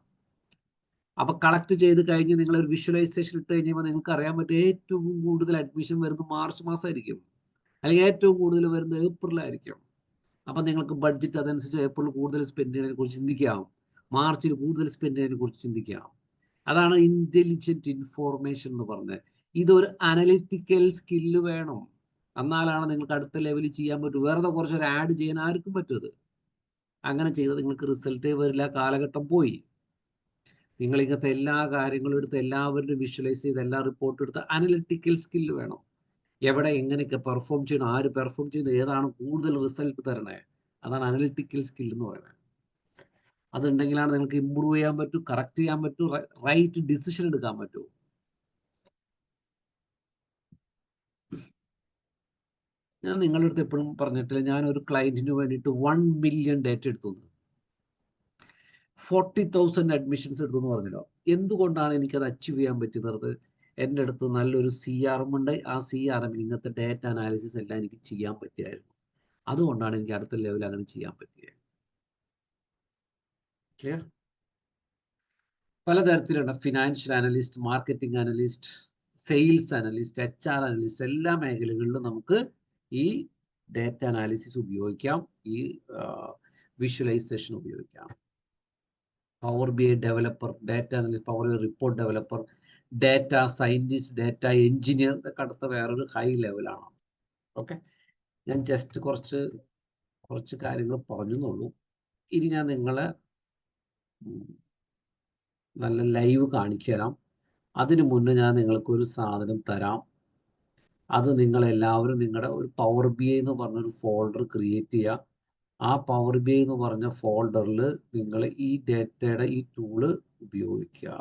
അപ്പൊ കളക്ട് ചെയ്ത് കഴിഞ്ഞ് നിങ്ങൾ ഒരു വിഷ്വലൈസേഷൻ ഇട്ട് കഴിഞ്ഞപ്പോൾ നിങ്ങൾക്ക് അറിയാൻ പറ്റും ഏറ്റവും കൂടുതൽ അഡ്മിഷൻ വരുന്നത് മാർച്ച് മാസമായിരിക്കും, അല്ലെങ്കിൽ ഏറ്റവും കൂടുതൽ വരുന്നത് ഏപ്രിലായിരിക്കും. അപ്പം നിങ്ങൾക്ക് ബഡ്ജറ്റ് അതനുസരിച്ച് ഏപ്രിൽ കൂടുതൽ സ്പെൻഡ് ചെയ്യുന്നതിനെ കുറിച്ച് ചിന്തിക്കാം, മാർച്ചിൽ കൂടുതൽ സ്പെൻഡ് ചെയ്യുന്നതിനെ കുറിച്ച് ചിന്തിക്കാം. അതാണ് ഇന്റലിജന്റ് ഇൻഫോർമേഷൻ എന്ന് പറഞ്ഞത്. ഇതൊരു അനലിറ്റിക്കൽ സ്കില്ല് വേണം, എന്നാലാണ് നിങ്ങൾക്ക് അടുത്ത ലെവലിൽ ചെയ്യാൻ പറ്റൂ. വെറുതെ കുറച്ചൊരു ആഡ് ചെയ്യാൻ ആർക്കും പറ്റുന്നത്. അങ്ങനെ ചെയ്താൽ നിങ്ങൾക്ക് റിസൾട്ടേ വരില്ല, കാലഘട്ടം പോയി. നിങ്ങൾ ഇങ്ങനത്തെ എല്ലാ കാര്യങ്ങളും എടുത്ത് എല്ലാവരും വിഷ്വലൈസ് ചെയ്ത് എല്ലാ റിപ്പോർട്ടും എടുത്ത് അനലിറ്റിക്കൽ സ്കില്ല് വേണം. എവിടെ എങ്ങനെയൊക്കെ പെർഫോം ചെയ്യണം, ആര് പെർഫോം ചെയ്യുന്നത്, ഏതാണ് കൂടുതൽ റിസൾട്ട് തരണേ, അതാണ് അനലിറ്റിക്കൽ സ്കിൽ എന്ന് പറയുന്നത്. അതുണ്ടെങ്കിലാണ് നിങ്ങൾക്ക് ഇമ്പ്രൂവ് ചെയ്യാൻ പറ്റൂ, കറക്റ്റ് ചെയ്യാൻ പറ്റൂ, റൈറ്റ് ഡിസിഷൻ എടുക്കാൻ പറ്റൂ. ഞാൻ നിങ്ങളുടെ അടുത്ത് എപ്പോഴും പറഞ്ഞിട്ടില്ല, ഞാൻ ഒരു ക്ലയന്റിന് വേണ്ടിയിട്ട് 1 മില്യൺ ഡേറ്റ എടുത്തു, 40,000 അഡ്മിഷൻസ് എടുത്തു എന്ന് പറഞ്ഞല്ലോ. എന്തുകൊണ്ടാണ് എനിക്കത് അച്ചീവ് ചെയ്യാൻ പറ്റുന്നത്? എൻ്റെ അടുത്ത് നല്ലൊരു CRM ഉണ്ട്. ആ CRM ഇങ്ങനത്തെ ഡേറ്റ അനാലിസിസ് എല്ലാം എനിക്ക് ചെയ്യാൻ പറ്റിയായിരുന്നു. അതുകൊണ്ടാണ് എനിക്ക് അടുത്ത ലെവൽ അങ്ങനെ ചെയ്യാൻ പറ്റിയത്. ക്ലിയർ? പലതരത്തിലുള്ള financial analyst, marketing analyst, sales analyst, HR analyst, എല്ലാ മേഖലകളിലും നമുക്ക് ഈ ഡേറ്റ അനാലിസിസ് ഉപയോഗിക്കാം, ഈ വിഷ്വലൈസേഷൻ ഉപയോഗിക്കാം. Power B I developer, data analyst, power B I report developer, data scientist, data engineer, ഇതൊക്കെ അടുത്ത വേറൊരു ഹൈ ലെവലാണ്. ഓക്കെ, ഞാൻ ജസ്റ്റ് കുറച്ച് കാര്യങ്ങൾ പറഞ്ഞെന്നുള്ളൂ. ഇനി ഞാൻ നിങ്ങളെ നല്ല ലൈവ് കാണിച്ചു തരാം. അതിനു മുന്നേ ഞാൻ നിങ്ങൾക്കൊരു സാധനം തരാം. അത് നിങ്ങളെല്ലാവരും നിങ്ങളുടെ ഒരു പവർ ബി ഐ എന്ന് പറഞ്ഞൊരു ഫോൾഡർ ക്രിയേറ്റ് ചെയ്യുക. ആ പവർ ബി ഐ എന്ന് പറഞ്ഞ ഫോൾഡറിൽ നിങ്ങൾ ഈ ഡേറ്റയുടെ ഈ ടൂള് ഉപയോഗിക്കുക.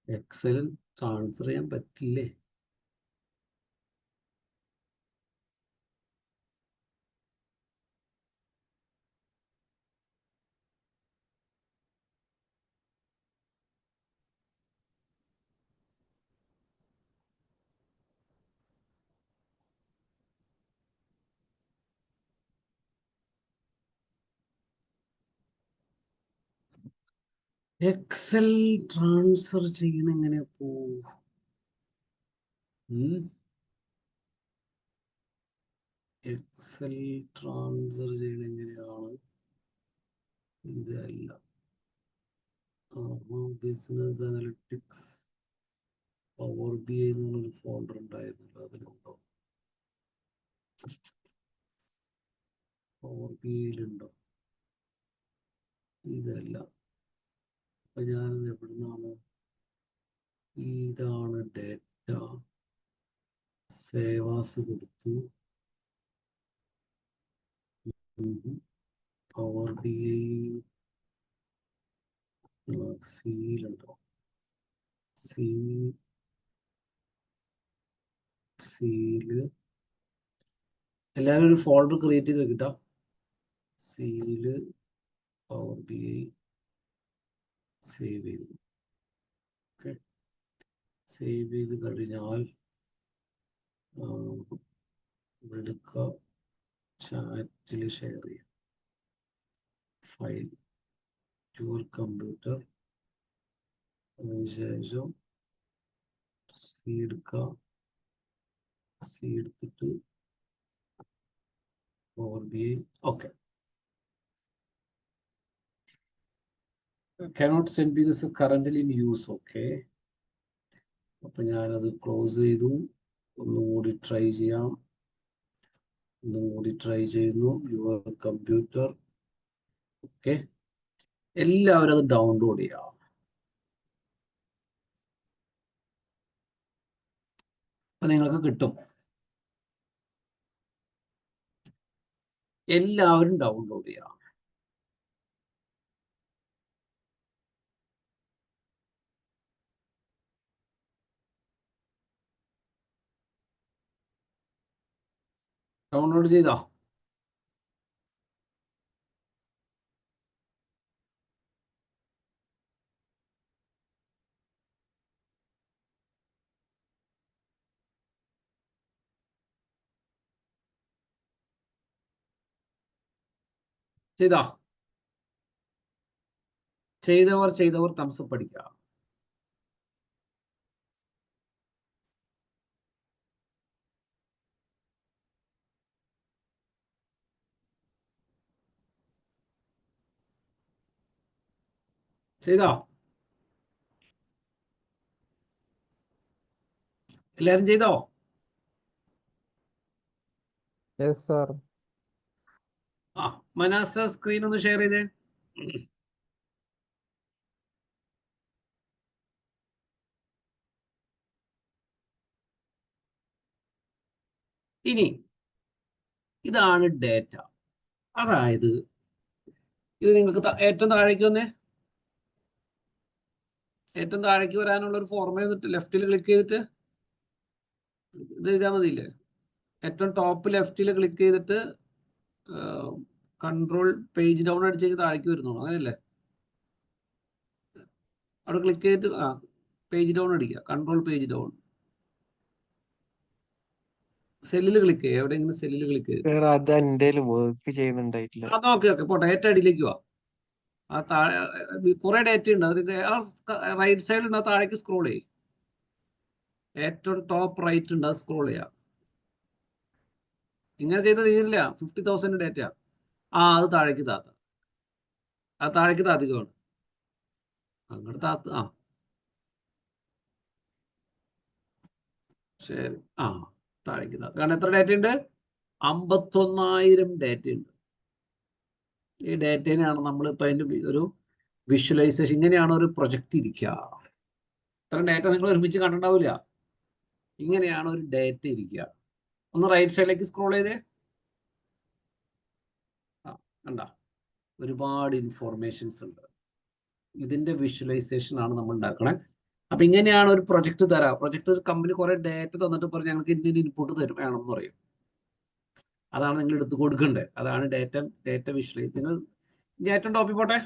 എക്സൽ ട്രാൻസ്ഫർ ചെയ്യാൻ പറ്റില്ലേ? എക്സൽ ട്രാൻസ്ഫർ ചെയ്യണം എങ്ങനെ എക്സൽ ട്രാൻസ്ഫർ ചെയ്യണം എങ്ങനെയാണ്? ഇതല്ല, business analytics power B I എന്നൊരു ഫോൾഡർ ഉണ്ടായിരുന്നല്ലോ, അതിലുണ്ടോ? Power B ഐയിലുണ്ടോ? ഇതല്ല. അപ്പൊ ഞാൻ എവിടുന്നാണ്? ഇതാണ് ഡേറ്റ. സേവാസ് കൊടുത്തു. പവർ ബി ഐ സിയിലുണ്ടോ? സിയില് എല്ലാവരും ഒരു ഫോൾഡർ ക്രിയേറ്റ് ചെയ്ത് വെക്കിട്ടോ. സിയില് പവർ ബി ഐ സേവ് ചെയ്തു. ഓക്കെ, സേവ് ചെയ്ത് കഴിഞ്ഞാൽ എടുക്കുക, ചാറ്റിൽ ഷെയർ ചെയ്യാം. File your computer. അതിനുശേഷം സി എടുക്കുക. സി എടുത്തിട്ട് power B I. Okay, cannot send because currently in use. Okay, അപ്പൊ ഞാനത് ക്ലോസ് ചെയ്തു. ഒന്നുകൂടി ട്രൈ ചെയ്യാം. ഒന്നുകൂടി ട്രൈ ചെയ്യുന്നു. Your computer. ഓക്കെ, എല്ലാവരും അത് ഡൗൺലോഡ് ചെയ്യാം. അപ്പൊ നിങ്ങൾക്ക് കിട്ടും. എല്ലാവരും ഡൗൺലോഡ് ചെയ്യാം. ഡൗൺലോഡ് ചെയ്തോ? ചെയ്തോ? ചെയ്തവർ തംസപ്പ് അടിക്കുക. ചെയ്തോ? എല്ലാരും ചെയ്തോ? Yes sir. ആ, മനാസ് സ്ക്രീൻ ഒന്ന് ഷെയർ ചെയ്തേ. ഇനി ഇതാണ് ഡേറ്റ. അതായത് ഇത് നിങ്ങൾക്ക് ഏറ്റവും താഴേക്ക് വന്നേ. ഏറ്റവും താഴേക്ക് വരാനുള്ള ഒരു ഫോർമുല ചെയ്തിട്ട് ലെഫ്റ്റിൽ ക്ലിക്ക് ചെയ്തിട്ട് ഇത് ചെയ്താൽ മതിയില്ലേ? ഏറ്റവും ടോപ്പ് ലെഫ്റ്റിൽ ക്ലിക്ക് ചെയ്തിട്ട് കൺട്രോൾ പേജ് ഡൗൺ അടിച്ച് കഴിഞ്ഞ് താഴേക്ക് വരുന്നുള്ളൂ, അങ്ങനെയല്ലേ? അവിടെ ക്ലിക്ക് ചെയ്തിട്ട് പേജ് ഡൗൺ അടിക്കുക. Control page down. സെല്ലിൽ ക്ലിക്ക് ചെയ്യുക. എവിടെയെങ്കിലും സെല്ലിൽ ക്ലിക്ക് ചെയ്യുക. സാർ അത് എൻ്റെ വർക്ക് ചെയ്യുന്നുണ്ടായിട്ടില്ല. ഓക്കെ പോട്ടെ. ഏറ്റവും അടിയിലേക്ക് പോവാ. ആ താഴെ കുറെ ഡേറ്റ ഉണ്ട്. അത് ആ റൈറ്റ് സൈഡിൽ ഉണ്ട്. ആ താഴേക്ക് സ്ക്രോൾ ചെയ്യും. ഏറ്റവും ടോപ്പ് റൈറ്റ് ഉണ്ട്, അത് സ്ക്രോൾ ചെയ്യാം. ഇങ്ങനെ ചെയ്ത് തീരില്ല. 50,000 ഡേറ്റ. അത് താഴേക്ക് താത്ത. ആ താഴേക്ക് താത്തിക്കോണം. അങ്ങോട്ട് താത്ത്. ശരി. താഴേക്ക് താത്ത. കാരണം എത്ര ഡേറ്റ ഉണ്ട്? 51,000 ഡേറ്റ ഉണ്ട്. ഈ ഡേറ്റേനെയാണ് നമ്മൾ ഇപ്പൊ അതിന്റെ ഒരു വിഷ്വലൈസേഷൻ. ഇങ്ങനെയാണ് ഒരു പ്രൊജക്റ്റ് ഇരിക്കുക. ഇത്ര ഡേറ്റ നിങ്ങൾ ഒരുമിച്ച് കണ്ടിട്ടുണ്ടാവില്ല. ഇങ്ങനെയാണ് ഒരു ഡേറ്റ ഇരിക്കുക. ഒന്ന് റൈറ്റ് സൈഡിലേക്ക് സ്ക്രോൾ ചെയ്തേ. കണ്ട, ഒരുപാട് ഇൻഫോർമേഷൻസ് ഉണ്ട്. ഇതിന്റെ വിഷ്വലൈസേഷൻ ആണ് നമ്മൾ ഉണ്ടാക്കണേ. അപ്പൊ ഇങ്ങനെയാണ് ഒരു പ്രൊജക്ട് തരാം. പ്രൊജക്ട് കമ്പനി കുറെ ഡേറ്റ തന്നിട്ട് പറഞ്ഞ് ഞങ്ങൾക്ക് ഇന്ത്യൻ ഇൻപുട്ട് തരും വേണം എന്ന് പറയും. അതാണ് നിങ്ങൾ എടുത്ത് കൊടുക്കേണ്ടത്. അതാണ് ഡേറ്റ വിഷ്വലൈസ്. നിങ്ങൾ ഏറ്റവും ടോപ്പിൽ പോട്ടെ.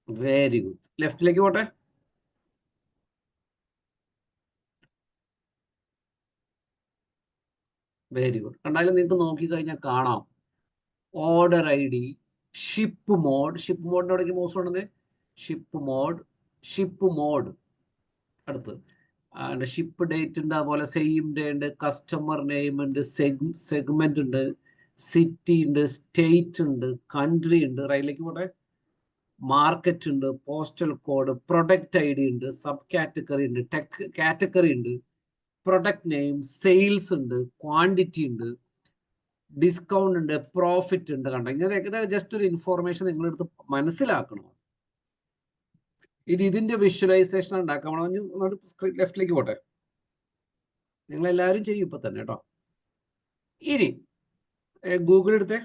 Very good. ലെഫ്റ്റിലേക്ക് പോട്ടെ. Very good. കണ്ടാലും നിങ്ങൾക്ക് നോക്കിക്കഴിഞ്ഞാൽ കാണാം ഓർഡർ ഐ ഡി, ഷിപ്പ് മോഡിന്റെ ഇടയ്ക്ക് മോസ് ഉണ്ടെന്ന്. ഷിപ്പ് മോഡ് അടുത്ത് ഷിപ്പ് ഡേറ്റ് ഉണ്ട്, അതുപോലെ സെയിം ഡേ ഉണ്ട്, കസ്റ്റമർ നെയിം ഉണ്ട്, സെഗ്മെന്റ് ഉണ്ട്, സിറ്റി ഉണ്ട്, സ്റ്റേറ്റ് ഉണ്ട്, കൺട്രി ഉണ്ട്. റൈറ്റിലേക്ക് പോട്ടെ. മാർക്കറ്റ് ഉണ്ട്, postal code, product I D ഉണ്ട്, സബ് കാറ്റഗറി ഉണ്ട്, ടെക് കാറ്റഗറി ഉണ്ട്, പ്രൊഡക്റ്റ് നെയിം, സെയിൽസ് ഉണ്ട്, ക്വാണ്ടിറ്റി ഉണ്ട്, ഡിസ്കൗണ്ട് ഉണ്ട്, പ്രോഫിറ്റ് ഉണ്ട്. കണ്ടോ, ഇങ്ങനെ ജസ്റ്റ് ഒരു ഇൻഫോർമേഷൻ നിങ്ങളെടുത്ത് മനസ്സിലാക്കണം. ഇനി ഇതിന്റെ വിഷ്വലൈസേഷൻ ഉണ്ടാക്കാൻ ലെഫ്റ്റിലേക്ക് പോട്ടെ. നിങ്ങൾ എല്ലാവരും ചെയ്യും ഇപ്പൊ തന്നെ കേട്ടോ. ഇനി ഗൂഗിൾ എടുത്തേ.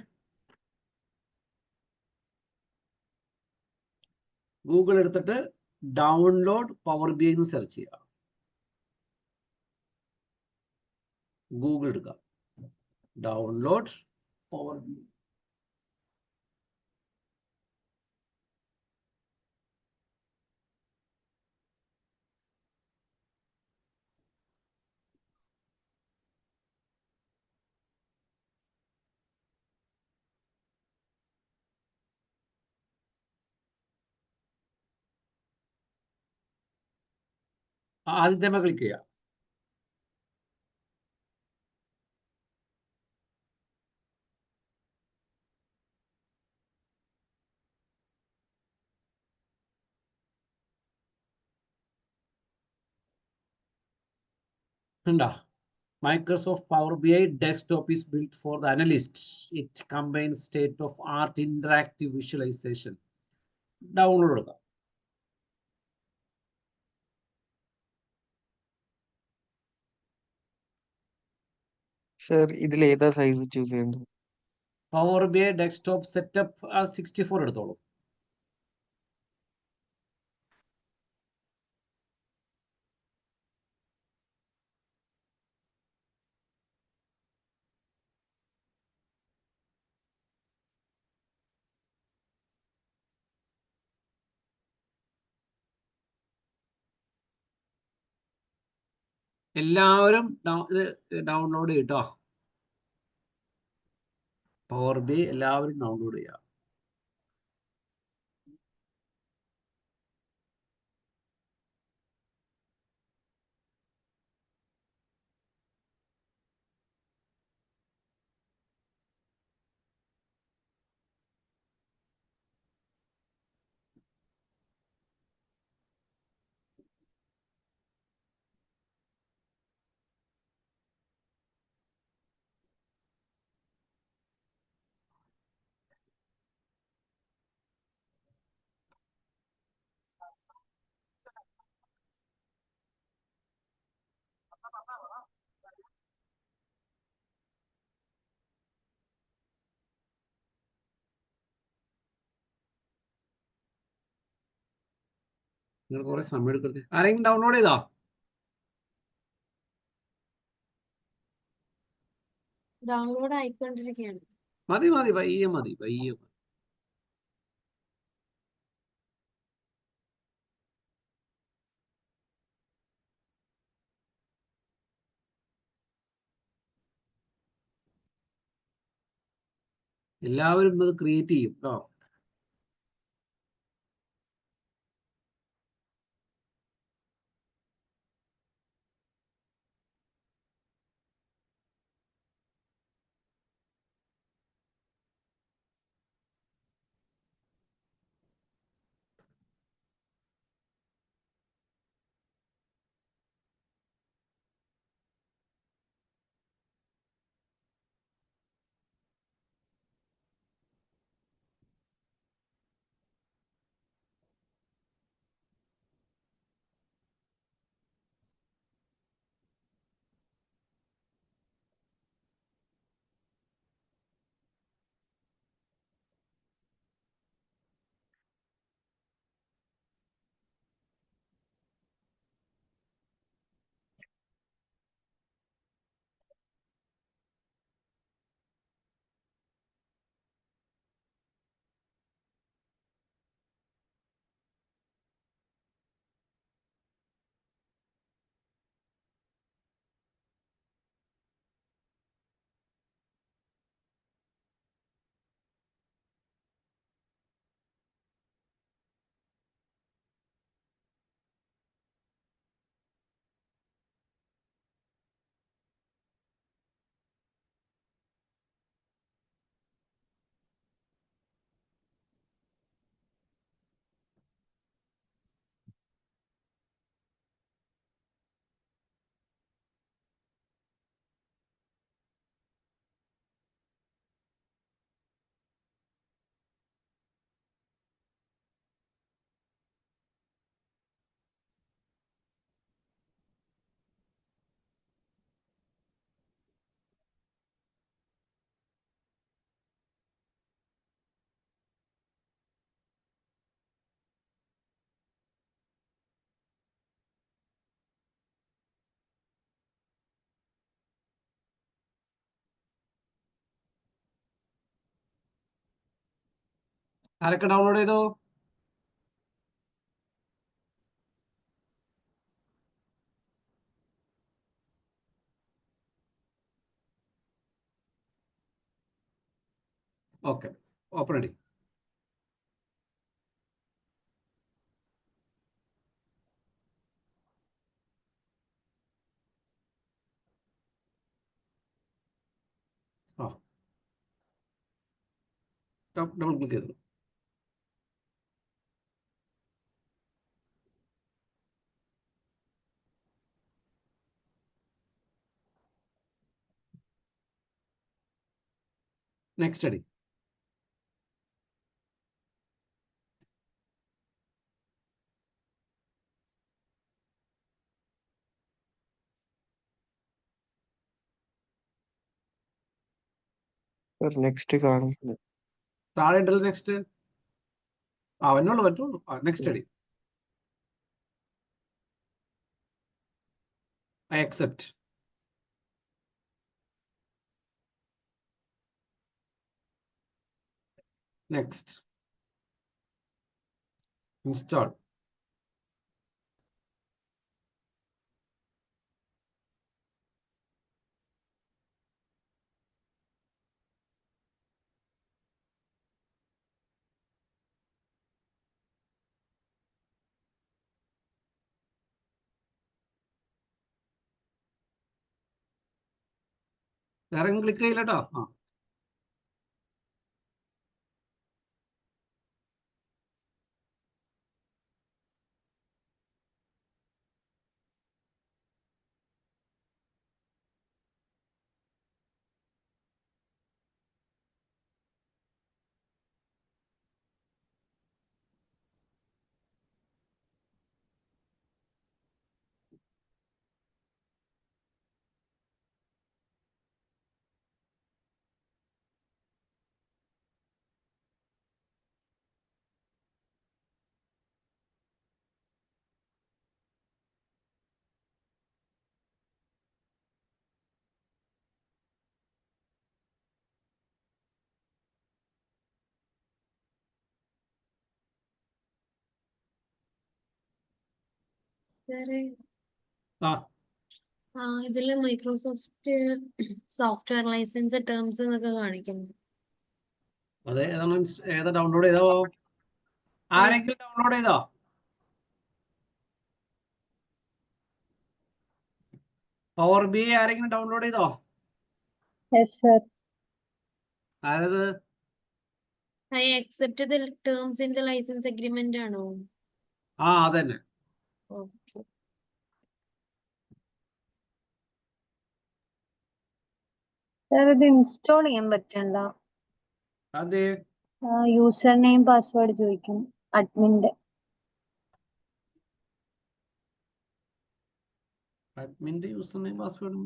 ഗൂഗിൾ എടുത്തിട്ട് ഡൗൺലോഡ് പവർ ബി ഐ എന്ന് സെർച്ച് ചെയ്യുക. ഗൂഗിൾ എടുക്കുക, ഡൗൺലോഡ് പവർ ബി ഐ. ആദ്യത്തെ ക്ലിക്ക് ചെയ്യുക. ഉണ്ടാ Microsoft Power BI desktop is built for the analyst. It combines state-of-art interactive visualization. Download എടുക്കാം. സർ ഇതിൽ ഏതാ സൈസ് ചൂസ് ചെയ്യേണ്ടത്? Power B I desktop setup 64 എടുത്തോളൂ. എല്ലാവരും ഇത് ഡൗൺലോഡ് ചെയ്യട്ടോ. പവർ ബി ഐ എല്ലാവരും ഡൗൺലോഡ് ചെയ്യാം. നിങ്ങൾ കുറെ സമയം എടുക്കരുത്. ആരെങ്കിലും ഡൗൺലോഡ് ചെയ്തോ? ഡൗൺലോഡ് ആയിക്കൊണ്ടിരിക്കുകയാണ്. മതി മതി, പയ്യെ മതി. എല്ലാവരും ഇത് ക്രിയേറ്റ് ചെയ്യും കേട്ടോ. ആരൊക്കെ ഡൗൺലോഡ് ചെയ്തോ? ഓക്കെ, ഓപ്പൺ അടി. ആ, ഡബിൾ ക്ലിക്ക് ചെയ്തു. നെക്സ്റ്റ് അടി. സർ നെക്സ്റ്റ് കാണുന്നില്ല. താഴെ ഉണ്ടല്ലോ നെക്സ്റ്റ്. ആ എന്നോളൂ പറ്റുള്ളൂ. ആ നെക്സ്റ്റ് അടി. I accept. Next. Install. വേറെ ക്ലിക്ക് ചെയ്യില്ല കേട്ടോ. ആ, വേറെ ആ, ഇതില് മൈക്രോസോഫ്റ്റ് സോഫ്റ്റ്വെയർ ലൈസൻസ് ടേംസ് എന്നൊക്കെ കാണിക്കുന്നു. അതെ. ഏതാണ് ഏതാ ഡൗൺലോഡ് ചെയ്തോ? ആരെങ്കിലും ഡൗൺലോഡ് ചെയ്തോ? പവർ ബി ആരെങ്കിലും ഡൗൺലോഡ് ചെയ്തോ? Yes, sir. ആരത്? I accept the terms in the licence agreement ആണോ? ആ, അതന്നെ. ഓക്കെ. Sir, ഇത് ഇൻസ്റ്റാൾ ചെയ്യാൻ പറ്റണ്ട. അതെ. യൂസർ നെയിം പാസ്വേഡ് ചോദിക്കും അഡ്മിന്റെ. അഡ്മിന്റെ യൂസർ നെയിം പാസ്വേഡും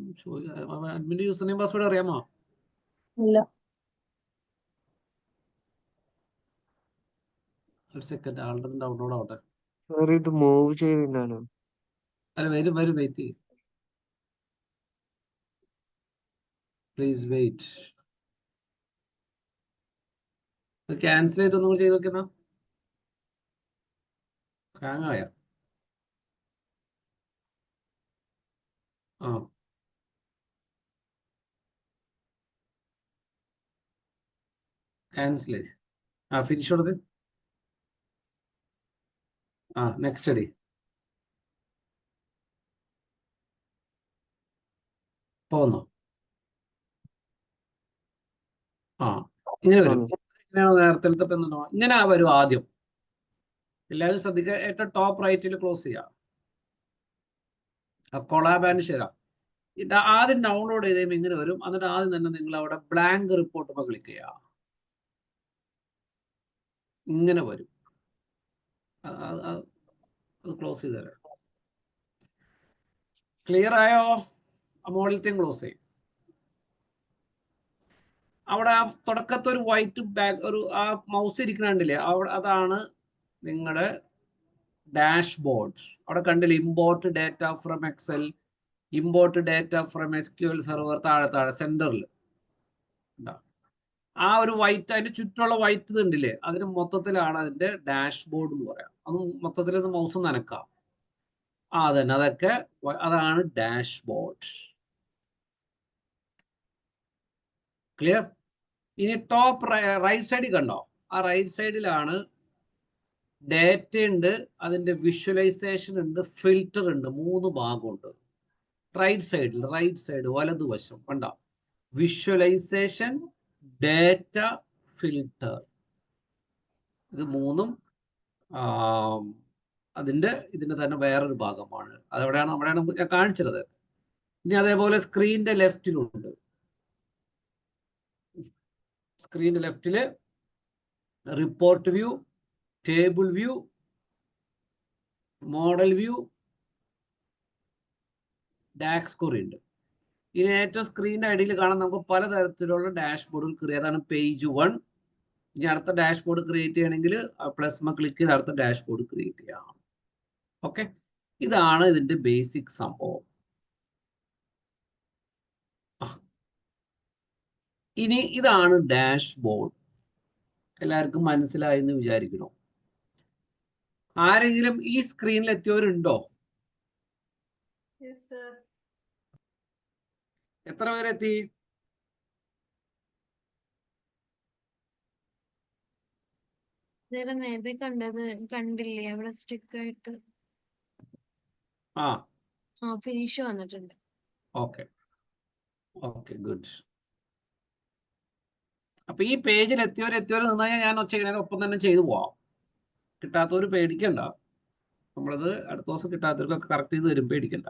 അഡ്മിന്റെ യൂസർ നെയിം പാസ്വേഡ് അറിയാമോ? ഇല്ല. ഒരു സെക്കൻഡ്, ആളുടെ ഡൗൺലോഡ് ആവട്ടെ. സർ ഇത് മൂവ് ചെയ്തിട്ടാണ്. അല്ല, വരും വെയിറ്റ് ചെയ്യും. Please wait. ക്യാൻസൽ ചെയ്ത് ഒന്നും കൂടി ചെയ്ത് നോക്കിയെന്നാ. ഹാങ് ആയ? ആ, ക്യാൻസൽ. ആ, ഫിനിഷ് കൊടുത്ത്. ആ, നെക്സ്റ്റ് അടി. പോന്നോ? ആ, ഇങ്ങനെ വരും. ഇങ്ങനെയാണോ നേരത്തെ? ഇങ്ങനെ വരും ആദ്യം. എല്ലാവരും ശ്രദ്ധിക്കുക. ഏറ്റവും ടോപ്പ് റൈറ്റിൽ ക്ലോസ് ചെയ്യാം. കൊളാബാൻ ശരാ. ആദ്യം ഡൗൺലോഡ് ചെയ്ത് കഴിയുമ്പോൾ ഇങ്ങനെ വരും. എന്നിട്ട് ആദ്യം തന്നെ നിങ്ങൾ അവിടെ ബ്ലാങ്ക് റിപ്പോർട്ട് ക്ലിക്ക് ചെയ്യുക. ഇങ്ങനെ വരും. അത് ക്ലോസ് ചെയ്ത് തരാം. ക്ലിയർ ആയോ? മുകളിലത്തെയും ക്ലോസ് ചെയ്യും. അവിടെ ആ തുടക്കത്തെ ഒരു വൈറ്റ് ബാക്ക് ഒരു ആ മൗസ് ഇരിക്കണില്ലേ, അവിടെ അതാണ് നിങ്ങളുടെ ഡാഷ്ബോർഡ്. അവിടെ കണ്ടില്ലേ, import data from Excel, import data from SQL server, താഴെ സെന്ററിൽ. ആ ഒരു വൈറ്റ്, അതിന്റെ ചുറ്റുമുള്ള വൈറ്റ് ഇതുണ്ടല്ലേ, അതിന് മൊത്തത്തിലാണ് അതിന്റെ ഡാഷ്ബോർഡ് എന്ന് പറയാം. അത് മൊത്തത്തിൽ ഒന്ന് മൗസ് നനക്കാം. അതന്നെ, അതൊക്കെ അതാണ് ഡാഷ്ബോർഡ്. ക്ലിയർ? ഇനി ടോപ്പ് റൈറ്റ് സൈഡിൽ കണ്ടോ? ആ റൈറ്റ് സൈഡിലാണ് ഡേറ്റ ഉണ്ട്, അതിന്റെ വിഷ്വലൈസേഷൻ ഉണ്ട്, ഫിൽറ്റർ ഉണ്ട്. 3 ഭാഗമുണ്ട് റൈറ്റ് സൈഡ് വലതുവശം കണ്ടോ? Visualisation, data, filter. ഇത് 3ഉം ഇതിന്റെ തന്നെ വേറൊരു ഭാഗമാണ്. അവിടെയാണ് ഞാൻ കാണിച്ചത്. ഇനി അതേപോലെ സ്ക്രീനിന്റെ ലെഫ്റ്റിലുണ്ട്. സ്ക്രീനിന്റെ ലെഫ്റ്റില് report view, table view, model view, DAX query ഉണ്ട്. ഇനി ഏറ്റവും സ്ക്രീനിന്റെ അടിയിൽ കാണാൻ നമുക്ക് പലതരത്തിലുള്ള ഡാഷ്ബോർഡുകൾ ക്രിയേറ്റ്. അതാണ് പേജ് 1. ഇനി അടുത്ത ഡാഷ്ബോർഡ് ക്രിയേറ്റ് ചെയ്യണമെങ്കിൽ പ്ലസ്മ ക്ലിക്ക് ചെയ്ത് അടുത്ത ഡാഷ്ബോർഡ് ക്രിയേറ്റ് ചെയ്യാം. ഓക്കെ, ഇതാണ് ഇതിന്റെ ബേസിക് സംഭവം. ഇനി ഇതാണ് ഡാഷ്ബോർഡ്. എല്ലാവർക്കും മനസ്സിലായി എന്ന് വിചാരിക്കണോ? ആരെങ്കിലും ഈ സ്ക്രീനിൽ എത്തിയവരുണ്ടോ? എത്ര പേരെത്തി? നേരത്തെ കണ്ടില്ലേ അവിടെ സ്റ്റിക്ക് ആയിട്ട്? ആ, ഫിനിഷ് വന്നിട്ടുണ്ട്. Okay good. അപ്പൊ ഈ പേജിൽ എത്തിയവർ നിന്നാൽ ഞാൻ ഒപ്പം തന്നെ ചെയ്തു പോവാം. കിട്ടാത്തവർ പേടിക്കണ്ട, നമ്മളത് അടുത്ത ദിവസം കിട്ടാത്തവർക്കൊക്കെ കറക്റ്റ് ചെയ്ത് തരും, പേടിക്കണ്ട.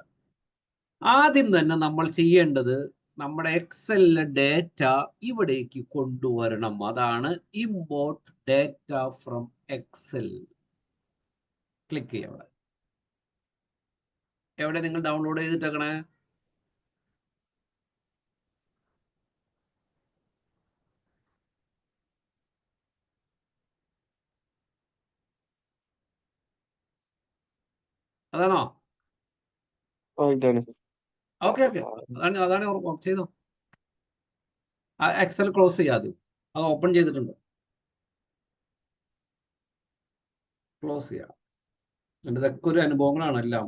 ആദ്യം തന്നെ നമ്മൾ ചെയ്യേണ്ടത് നമ്മുടെ എക്സലിലെ ഡേറ്റ ഇവിടേക്ക് കൊണ്ടുവരണം. അതാണ് import data from Excel. Click ചെയ്യാം. എവിടെ നിങ്ങൾ ഡൗൺലോഡ് ചെയ്തിട്ടേക്കണേ? അതാണോ? ഇതാണ്. ഓക്കെ അതാണ് ചെയ്തോ. എക്സൽ ക്ലോസ് ചെയ്യാതെ അത് ഓപ്പൺ ചെയ്തിട്ടുണ്ട്. ക്ലോസ് ചെയ്യാം. എൻ്റെ ഇതൊക്കെ ഒരു അനുഭവങ്ങളാണ് എല്ലാം.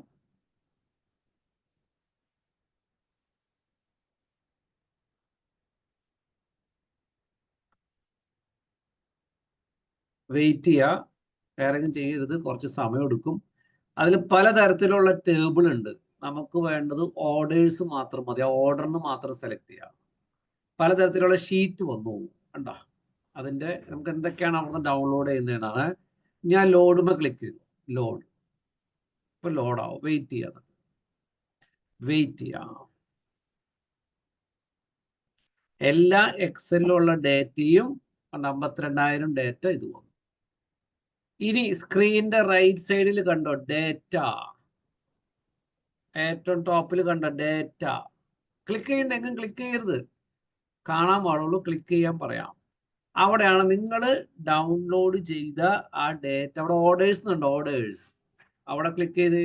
വെയിറ്റ് ചെയ്യുക, ആരെങ്കിലും ചെയ്യരുത്, കുറച്ച് സമയം എടുക്കും. അതിൽ പലതരത്തിലുള്ള ടേബിൾ ഉണ്ട്. നമുക്ക് വേണ്ടത് ഓർഡേഴ്സ് മാത്രം മതി. ആ ഓർഡറിന് മാത്രം സെലക്ട് ചെയ്യാം. പലതരത്തിലുള്ള ഷീറ്റ് വന്നു കണ്ടോ? അതിന്റെ നമുക്ക് എന്തൊക്കെയാണ് അവിടെ ഡൗൺലോഡ് ചെയ്യുന്നതാണ്. ഞാൻ ലോഡുമേ ക്ലിക്ക് ചെയ്തു. ലോഡ് ഇപ്പൊ ലോഡാവും. വെയിറ്റ് ചെയ്യാം. എല്ലാ എക്സലിലുള്ള ഡേറ്റയും 52,000 ഡേറ്റ ഇത് വന്നു. ഇനി സ്ക്രീനിന്റെ റൈറ്റ് സൈഡിൽ കണ്ടോ ഡേറ്റ? ഏറ്റവും ടോപ്പിൽ കണ്ടോ ഡേറ്റ? ക്ലിക്ക് ചെയ്യണ്ടെങ്കിൽ ക്ലിക്ക് ചെയ്യരുത്, കാണാൻ പാടുള്ളൂ. ക്ലിക്ക് ചെയ്യാൻ പറയാം. അവിടെയാണ് നിങ്ങൾ ഡൗൺലോഡ് ചെയ്ത ആ ഡേറ്റ. അവിടെ ഓർഡേഴ്സ് ഉണ്ട്, ഓർഡേഴ്സ്. അവിടെ ക്ലിക്ക് ചെയ്ത്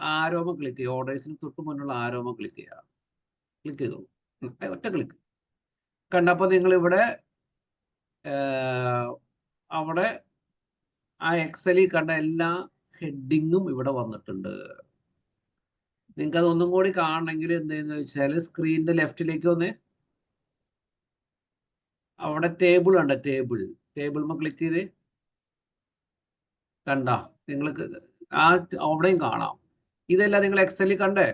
ആരോമ ക്ലിക്ക് ചെയ്യുക. ഓർഡേഴ്സിന് തൊട്ട് മുന്നുള്ള ആരോമ ക്ലിക്ക് ചെയ്യുക. ക്ലിക്ക് ചെയ്തോളൂ, ഒറ്റ ക്ലിക്ക്. കണ്ടപ്പോൾ നിങ്ങൾ ഇവിടെ അവിടെ ആ എക്സലിൽ കണ്ട എല്ലാ ഹെഡിങ്ങും ഇവിടെ വന്നിട്ടുണ്ട്. നിങ്ങൾക്ക് അതൊന്നും കൂടി കാണണമെങ്കിൽ എന്തെന്ന് വെച്ചാൽ സ്ക്രീനിന്റെ ലെഫ്റ്റിലേക്ക് വന്നേ. അവിടെ ടേബിൾ ഉണ്ട്, ടേബിൾമ ക്ലിക്ക് ചെയ്ത് കണ്ട നിങ്ങൾക്ക് അവിടെയും കാണാം. ഇതെല്ലാം നിങ്ങൾ എക്സലിൽ കണ്ടേ?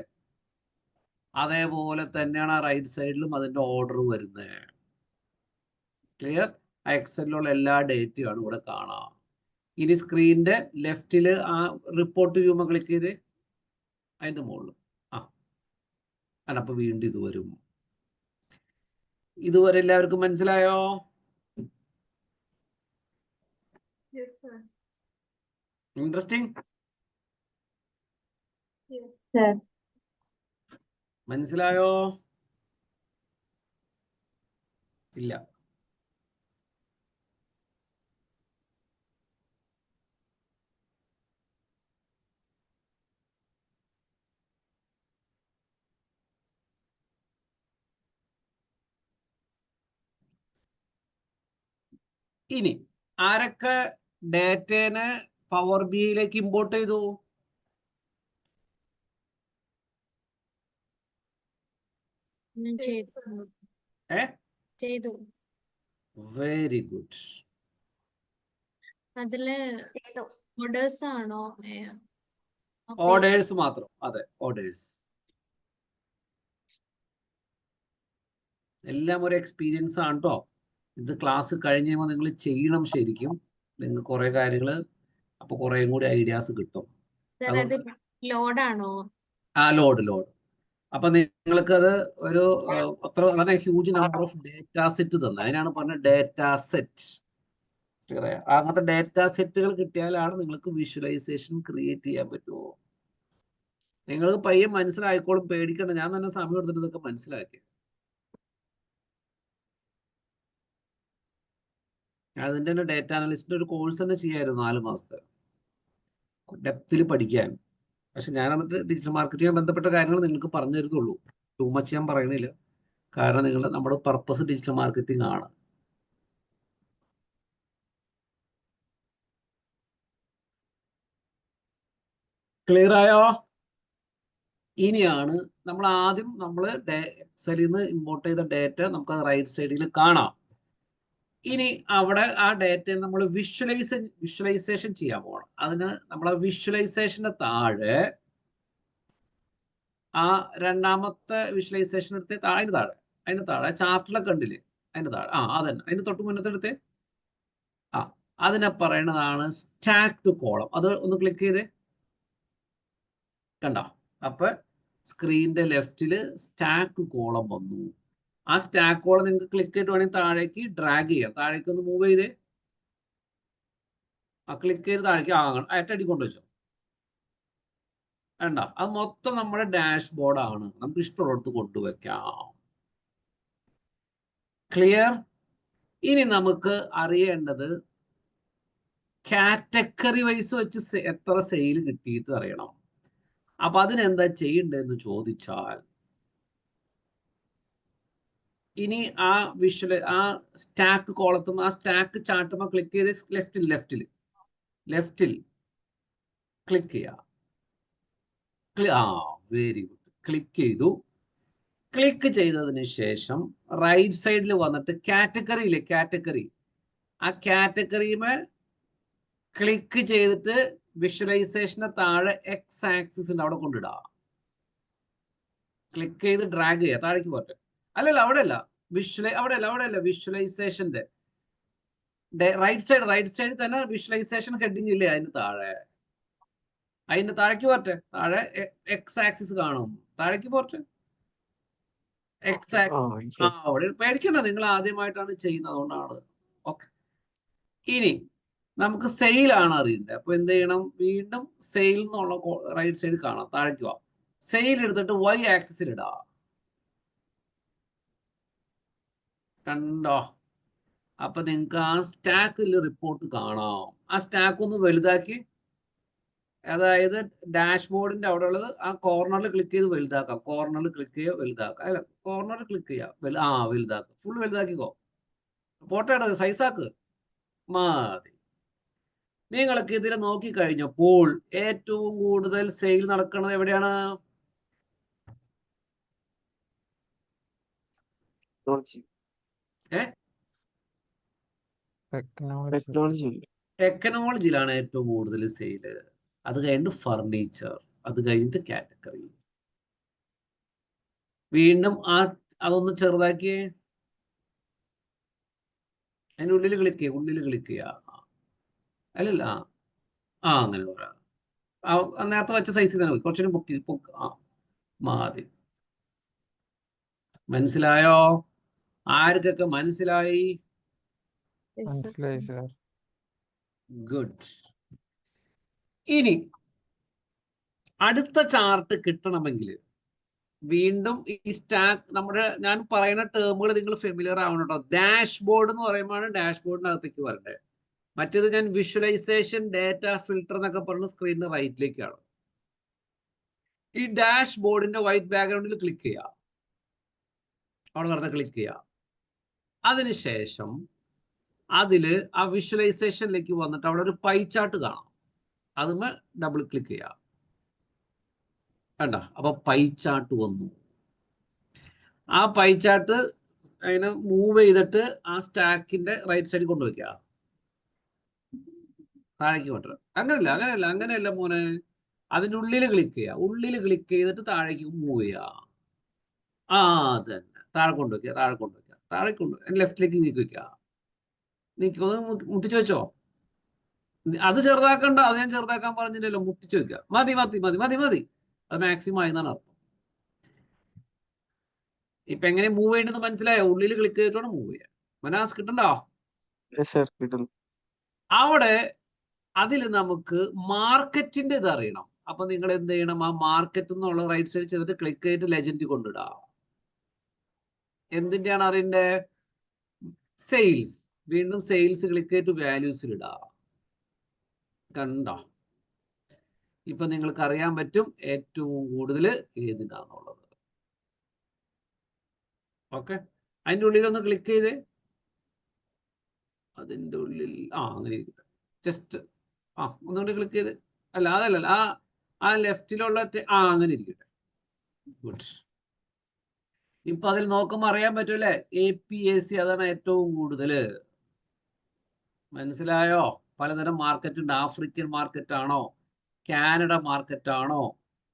അതേപോലെ തന്നെയാണ് ആ റൈറ്റ് സൈഡിലും അതിന്റെ ഓർഡർ വരുന്നത്. ക്ലിയർ? ആ എക്സലിലുള്ള എല്ലാ ഡേറ്റയാണ് ഇവിടെ കാണാം. ഇനി സ്ക്രീനിന്റെ ലെഫ്റ്റില് ആ റിപ്പോർട്ട് വ്യൂമ ക്ലിക്ക് ചെയ്ത് അതിന്റെ മുകളിൽ അപ്പൊ വീണ്ടും ഇത് വരും. ഇതുവരെ എല്ലാവർക്കും മനസ്സിലായോ? ഇൻട്രസ്റ്റിംഗ്. മനസ്സിലായോ? ഇല്ല. ഇനി ആരൊക്കെ ഡേറ്റേനെ പവർ ബിയിലേക്ക് ഇമ്പോർട്ട് ചെയ്തു? ഞാൻ ചെയ്തു. ഏ ചെയ്തു. Very good. അതില് ഓർഡേഴ്സ് ആണോ? ഓർഡേഴ്സ് മാത്രം. അതെ, ഓർഡേഴ്സ്. എല്ലാം ഒരു എക്സ്പീരിയൻസ് ആണ് കേട്ടോ. ഇത് ക്ലാസ് കഴിഞ്ഞ് കഴിയുമ്പോൾ നിങ്ങൾ ചെയ്യണം ശരിക്കും. നിങ്ങൾ കുറെ കാര്യങ്ങൾ അപ്പൊ കുറേയും കൂടി ഐഡിയാസ് കിട്ടും. അത് ലോഡാണോ? ആ ലോഡ്. അപ്പൊ നിങ്ങൾക്കത് ഒരു അത്ര അങ്ങനെ huge number of data set തന്നെ. അതിനാണ് പറഞ്ഞത് ഡേറ്റാ സെറ്റ്. അങ്ങനത്തെ ഡേറ്റാ സെറ്റുകൾ കിട്ടിയാലാണ് നിങ്ങൾക്ക് വിഷ്വലൈസേഷൻ ക്രിയേറ്റ് ചെയ്യാൻ പറ്റുമോ. നിങ്ങൾക്ക് പയ്യെ മനസ്സിലായിക്കോളും, പേടിക്കണ്ട. ഞാൻ തന്നെ സമയം എടുത്തിട്ട് ഇതൊക്കെ മനസ്സിലാക്കി. അതിൻ്റെ തന്നെ ഡേറ്റ അനലിസ്റ്റിന്റെ ഒരു കോഴ്സ് തന്നെ ചെയ്യായിരുന്നു 4 മാസത്തെ ഡെപ്തിൽ പഠിക്കാൻ. പക്ഷെ ഞാൻ എന്നിട്ട് ഡിജിറ്റൽ മാർക്കറ്റിംഗുമായി ബന്ധപ്പെട്ട കാര്യങ്ങൾ നിങ്ങൾക്ക് പറഞ്ഞു തരുന്നുള്ളൂ. ടൂ മച്ച് ഞാൻ പറയണില്ല. കാരണം നമ്മുടെ പർപ്പസ് ഡിജിറ്റൽ മാർക്കറ്റിംഗ് ആണ്. ക്ലിയർ ആയോ? ഇനിയാണ് നമ്മൾ എക്സലിൽ നിന്ന് ഇമ്പോർട്ട് ചെയ്ത ഡേറ്റ നമുക്ക് റൈറ്റ് സൈഡിൽ കാണാം. ഇനി അവിടെ ആ ഡേറ്റ നമ്മൾ വിഷ്വലൈസേഷൻ ചെയ്യാൻ പോകണം. അതിന് നമ്മളെ വിഷ്വലൈസേഷന്റെ താഴെ ആ രണ്ടാമത്തെ വിഷ്വലൈസേഷൻ എടുത്ത് അതിന് താഴെ ചാർട്ടിലൊക്കെ കണ്ടില്ലേ? അതിന്റെ താഴെ അതന്നെ, അതിന് തൊട്ട് മുന്നത്തെ എടുത്തേ. അതിനെ പറയണതാണ് സ്റ്റാക്ക് ടു കോളം. അത് ഒന്ന് ക്ലിക്ക് ചെയ്തേ. കണ്ടോ? അപ്പൊ സ്ക്രീനിന്റെ ലെഫ്റ്റില് സ്റ്റാക്ക് കോളം വന്നു. ആ സ്റ്റാക്ക് കോളം നിങ്ങൾക്ക് ക്ലിക്ക് ചെയ്തിട്ട് വേണമെങ്കിൽ താഴേക്ക് ഡ്രാഗ് ചെയ്യാം. താഴേക്ക് ഒന്ന് മൂവ് ചെയ്തേ. ക്ലിക്ക് ചെയ്ത് താഴേക്ക് അറ്റടി കൊണ്ടുവച്ചോ. വേണ്ട, അത് മൊത്തം നമ്മുടെ ഡാഷ്ബോർഡ് ആണ്. നമുക്ക് ഇഷ്ടമുള്ളിടത്ത് കൊണ്ടുവയ്ക്കാം. ക്ലിയർ? ഇനി നമുക്ക് അറിയേണ്ടത് കാറ്റഗറി വൈസ് വെച്ച് എത്ര സെയിൽ കിട്ടിയിട്ട് അറിയണം. അപ്പൊ അതിനെന്താ ചെയ്യണ്ടെന്ന് ചോദിച്ചാൽ, ഇനി ആ സ്റ്റാക്ക് കോളത്തും ആ സ്റ്റാക്ക് ചാർട്ടുമ്പോൾ ക്ലിക്ക് ചെയ്ത് ലെഫ്റ്റിൽ ക്ലിക്ക് ചെയ്യാം. Very good. ക്ലിക്ക് ചെയ്തു. ക്ലിക്ക് ചെയ്തതിന് ശേഷം റൈറ്റ് സൈഡിൽ വന്നിട്ട് കാറ്റഗറി ആ കാറ്റഗറിയുമേ ക്ലിക്ക് ചെയ്തിട്ട് വിഷ്വലൈസേഷന് താഴെ എക്സ് ആക്സിസിന്റെ അവിടെ കൊണ്ടിടാം. ക്ലിക്ക് ചെയ്ത് ഡ്രാഗ് ചെയ്യുക, താഴേക്ക് പോട്ടെ. അല്ലല്ല, അവിടെയല്ല വിഷ്വലൈസേഷന്റെ റൈറ്റ് സൈഡിൽ തന്നെ വിഷ്വലൈസേഷൻ ഹെഡിങ് ഇല്ലേ? അതിന്റെ താഴേക്ക് പോട്ടെ. താഴെ എക്സ് ആക്സിസ് കാണും. താഴേക്ക് പോട്ടെ. അവിടെ പേടിക്കണ്ട, നിങ്ങൾ ആദ്യമായിട്ടാണ് ചെയ്യുന്നത്, അതുകൊണ്ടാണ്. ഓക്കെ. ഇനി നമുക്ക് സെയിലാണ് അറിയേണ്ടത്. അപ്പൊ എന്ത് ചെയ്യണം? വീണ്ടും സെയിൽ എന്നുള്ള റൈറ്റ് സൈഡ് കാണാം. താഴേക്ക് പോവാം. സെയിൽ എടുത്തിട്ട് വൈ ആക്സിസിൽ ഇടാം. കണ്ടോ? അപ്പൊ നിങ്ങൾക്ക് ആ സ്റ്റാക്കിൽ റിപ്പോർട്ട് കാണാം. ആ സ്റ്റാക്ക് ഒന്ന് വലുതാക്കി, അതായത് ഡാഷ്ബോർഡിന്റെ അവിടെ ഉള്ളത് ആ കോർണറിൽ ക്ലിക്ക് ചെയ്ത് വലുതാക്കാം. കോർണറിൽ ക്ലിക്ക് ചെയ്യുക, വലുതാക്കാം. അല്ല, കോർണറിൽ ക്ലിക്ക് ചെയ്യുക, വലുതാക്കുക. ഫുൾ വലുതാക്കിക്കോ. ഫോട്ടോ സൈസാക്ക് മതി. നിങ്ങൾക്ക് ഇതിൽ നോക്കിക്കഴിഞ്ഞപ്പോൾ ഏറ്റവും കൂടുതൽ സെയിൽ നടക്കുന്നത് എവിടെയാണ്? ടെക്നോളജിയിലാണ് ഏറ്റവും കൂടുതൽ സെയില്. അത് കഴിഞ്ഞിട്ട് ഫർണിച്ചർ, അത് കഴിഞ്ഞിട്ട് കാറ്റഗറി. വീണ്ടും അതൊന്ന് ചെറുതാക്കിയേ. അതിൻ്റെ ഉള്ളിൽ ക്ലിക്ക് ചെയ്യുക. അല്ലല്ല, അങ്ങനെ പറയാം. നേരത്തെ വെച്ച സൈസിൽ തന്നെ കുറച്ചുകൂടി പൊക്ക്. മതി. മനസ്സിലായോ? ആർക്കൊക്കെ മനസ്സിലായി? ഗുഡ്. ഇനി അടുത്ത ചാർട്ട് കിട്ടണമെങ്കിൽ വീണ്ടും ഈ സ്റ്റാക്ക് ഞാൻ പറയുന്ന ടേമുകൾ നിങ്ങൾ ഫെമിലിയർ ആവണം കേട്ടോ. ഡാഷ്ബോർഡ് എന്ന് പറയുമ്പോഴാണ് ഡാഷ്ബോർഡിനകത്തേക്ക് വരണ്ടേ. മറ്റേത് ഞാൻ വിഷ്വലൈസേഷൻ, ഡേറ്റ ഫിൽട്ടർ എന്നൊക്കെ പറഞ്ഞ സ്ക്രീനിന് റൈറ്റിലേക്കാണ്. ഈ ഡാഷ്ബോർഡിന്റെ വൈറ്റ് ബാക്ക്ഗ്രൗണ്ടിൽ ക്ലിക്ക് ചെയ്യുക. അവിടെ വെറുതെ ക്ലിക്ക് ചെയ്യുക. അതിനുശേഷം അതില് ആ വിഷ്വലൈസേഷനിലേക്ക് വന്നിട്ട് അവിടെ ഒരു പൈ ചാർട്ട് കാണാം. അതുമേ ഡബിൾ ക്ലിക്ക് ചെയ്യാം. കണ്ട, അപ്പൊ പൈ ചാർട്ട് വന്നു. ആ പൈ ചാർട്ട് അതിനെ മൂവ് ചെയ്തിട്ട് ആ സ്റ്റാക്കിന്റെ റൈറ്റ് സൈഡിൽ കൊണ്ടുവയ്ക്കുക, താഴേക്ക് കൊണ്ടുവരാം. അങ്ങനെയല്ല മോനെ, അതിൻ്റെ ഉള്ളിൽ ക്ലിക്ക് ചെയ്യുക. ഉള്ളിൽ ക്ലിക്ക് ചെയ്തിട്ട് താഴേക്ക് മൂവ് ചെയ്യുക. ആ അത് തന്നെ, താഴെ കൊണ്ടുവയ്ക്കുക, താഴെ ലെഫ്റ്റിലേക്ക് നീക്കി വയ്ക്കുക. ഒന്ന് മുട്ടിച്ചു വെച്ചോ. അത് ചെറുതാക്കണ്ട, അത് ഞാൻ ചെറുതാക്കാൻ പറഞ്ഞില്ലല്ലോ. മുട്ടിച്ചു വെക്കുക. മതി. അത് മാക്സിമം ആയി എന്നാണ് അർത്ഥം. ഇപ്പൊ എങ്ങനെ മൂവ് ചെയ്യണമെന്ന് മനസ്സിലായോ? ഉള്ളിൽ ക്ലിക്ക് ചെയ്തിട്ടാണ് മൂവ് ചെയ്യുക. മനാസ് കിട്ടണ്ടോ? യെസ് സർ, കിട്ടുന്നു. അവിടെ അതിൽ നമുക്ക് മാർക്കറ്റിന്റെ ഇത് അറിയണം. അപ്പൊ നിങ്ങൾ എന്ത് ചെയ്യണം? ആ മാർക്കറ്റ് എന്നുള്ള റൈറ്റ് സൈഡ് ചെയ്തിട്ട് ക്ലിക്ക് ചെയ്തിട്ട് ലെജൻഡ് കൊണ്ടിടാം. എന്തിന്റെയാണ് അറിയണ്ടേ? സെയിൽസ്. വീണ്ടും സെയിൽസ് ക്ലിക്ക് ചെയ്തിട്ട് വാല്യൂസിൽ ഇടാം. കണ്ടോ? ഇപ്പൊ നിങ്ങൾക്ക് അറിയാൻ പറ്റും ഏറ്റവും കൂടുതൽ ഏതിനാന്നുള്ളത്. ഓക്കെ, അതിൻ്റെ ഉള്ളിൽ ഒന്ന് ക്ലിക്ക് ചെയ്തേ. അതിൻ്റെ ഉള്ളിൽ അങ്ങനെ ഇരിക്കട്ടെ. ജസ്റ്റ് ഒന്നുകൂടി ക്ലിക്ക് ചെയ്ത്, അതല്ല ആ ലെഫ്റ്റിലുള്ള അങ്ങനെ ഇരിക്കട്ടെ. ഗുഡ്. ഇപ്പൊ അതിൽ നോക്കുമ്പോൾ അറിയാൻ പറ്റൂല്ലേ, APAC അതാണ് ഏറ്റവും കൂടുതൽ. മനസ്സിലായോ? പലതരം മാർക്കറ്റ് ഉണ്ട്. ആഫ്രിക്കൻ മാർക്കറ്റ് ആണോ, കാനഡ മാർക്കറ്റ് ആണോ,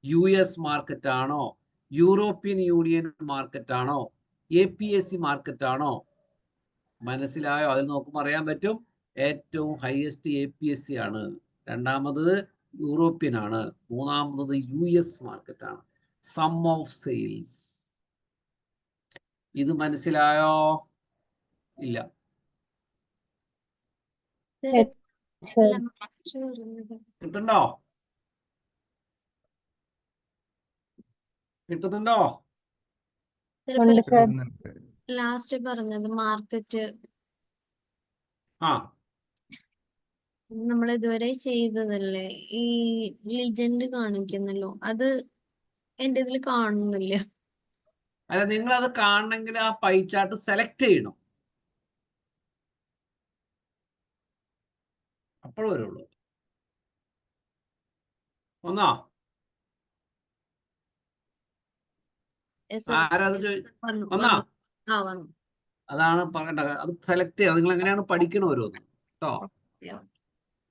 US മാർക്കറ്റ് ആണോ, യൂറോപ്യൻ യൂണിയൻ മാർക്കറ്റ് ആണോ, APAC മാർക്കറ്റ് ആണോ? മനസ്സിലായോ? അതിൽ നോക്കുമ്പോൾ അറിയാൻ പറ്റും ഏറ്റവും ഹയസ്റ്റ് APAC ആണ്, രണ്ടാമത് യൂറോപ്യൻ ആണ്, മൂന്നാമത് US മാർക്കറ്റ് ആണ്. Sum of sales. ഇത് മനസ്സിലായോ? ഇല്ല. കിട്ടുന്നുണ്ടോ? ലാസ്റ്റ് പറഞ്ഞത് മാർക്കറ്റ് നമ്മൾ ഇതുവരെ ചെയ്തതല്ലേ. ഈ ലിജൻഡ് കാണിക്കുന്നല്ലോ, അത് എന്റെ ഇതിൽ കാണുന്നില്ല. അല്ല, നിങ്ങൾ അത് കാണണമെങ്കിൽ ആ പൈ ചാർട്ട് സെലക്ട് ചെയ്യണം, അപ്പോൾ വരുള്ളൂ. ഒന്നാ ആരാത് ഒന്നാ? അതാണ് പറയണ്ടത്. അത് സെലക്ട് ചെയ്യുക. നിങ്ങൾ എങ്ങനെയാണ് പഠിക്കണം ഓരോന്ന് കേട്ടോ.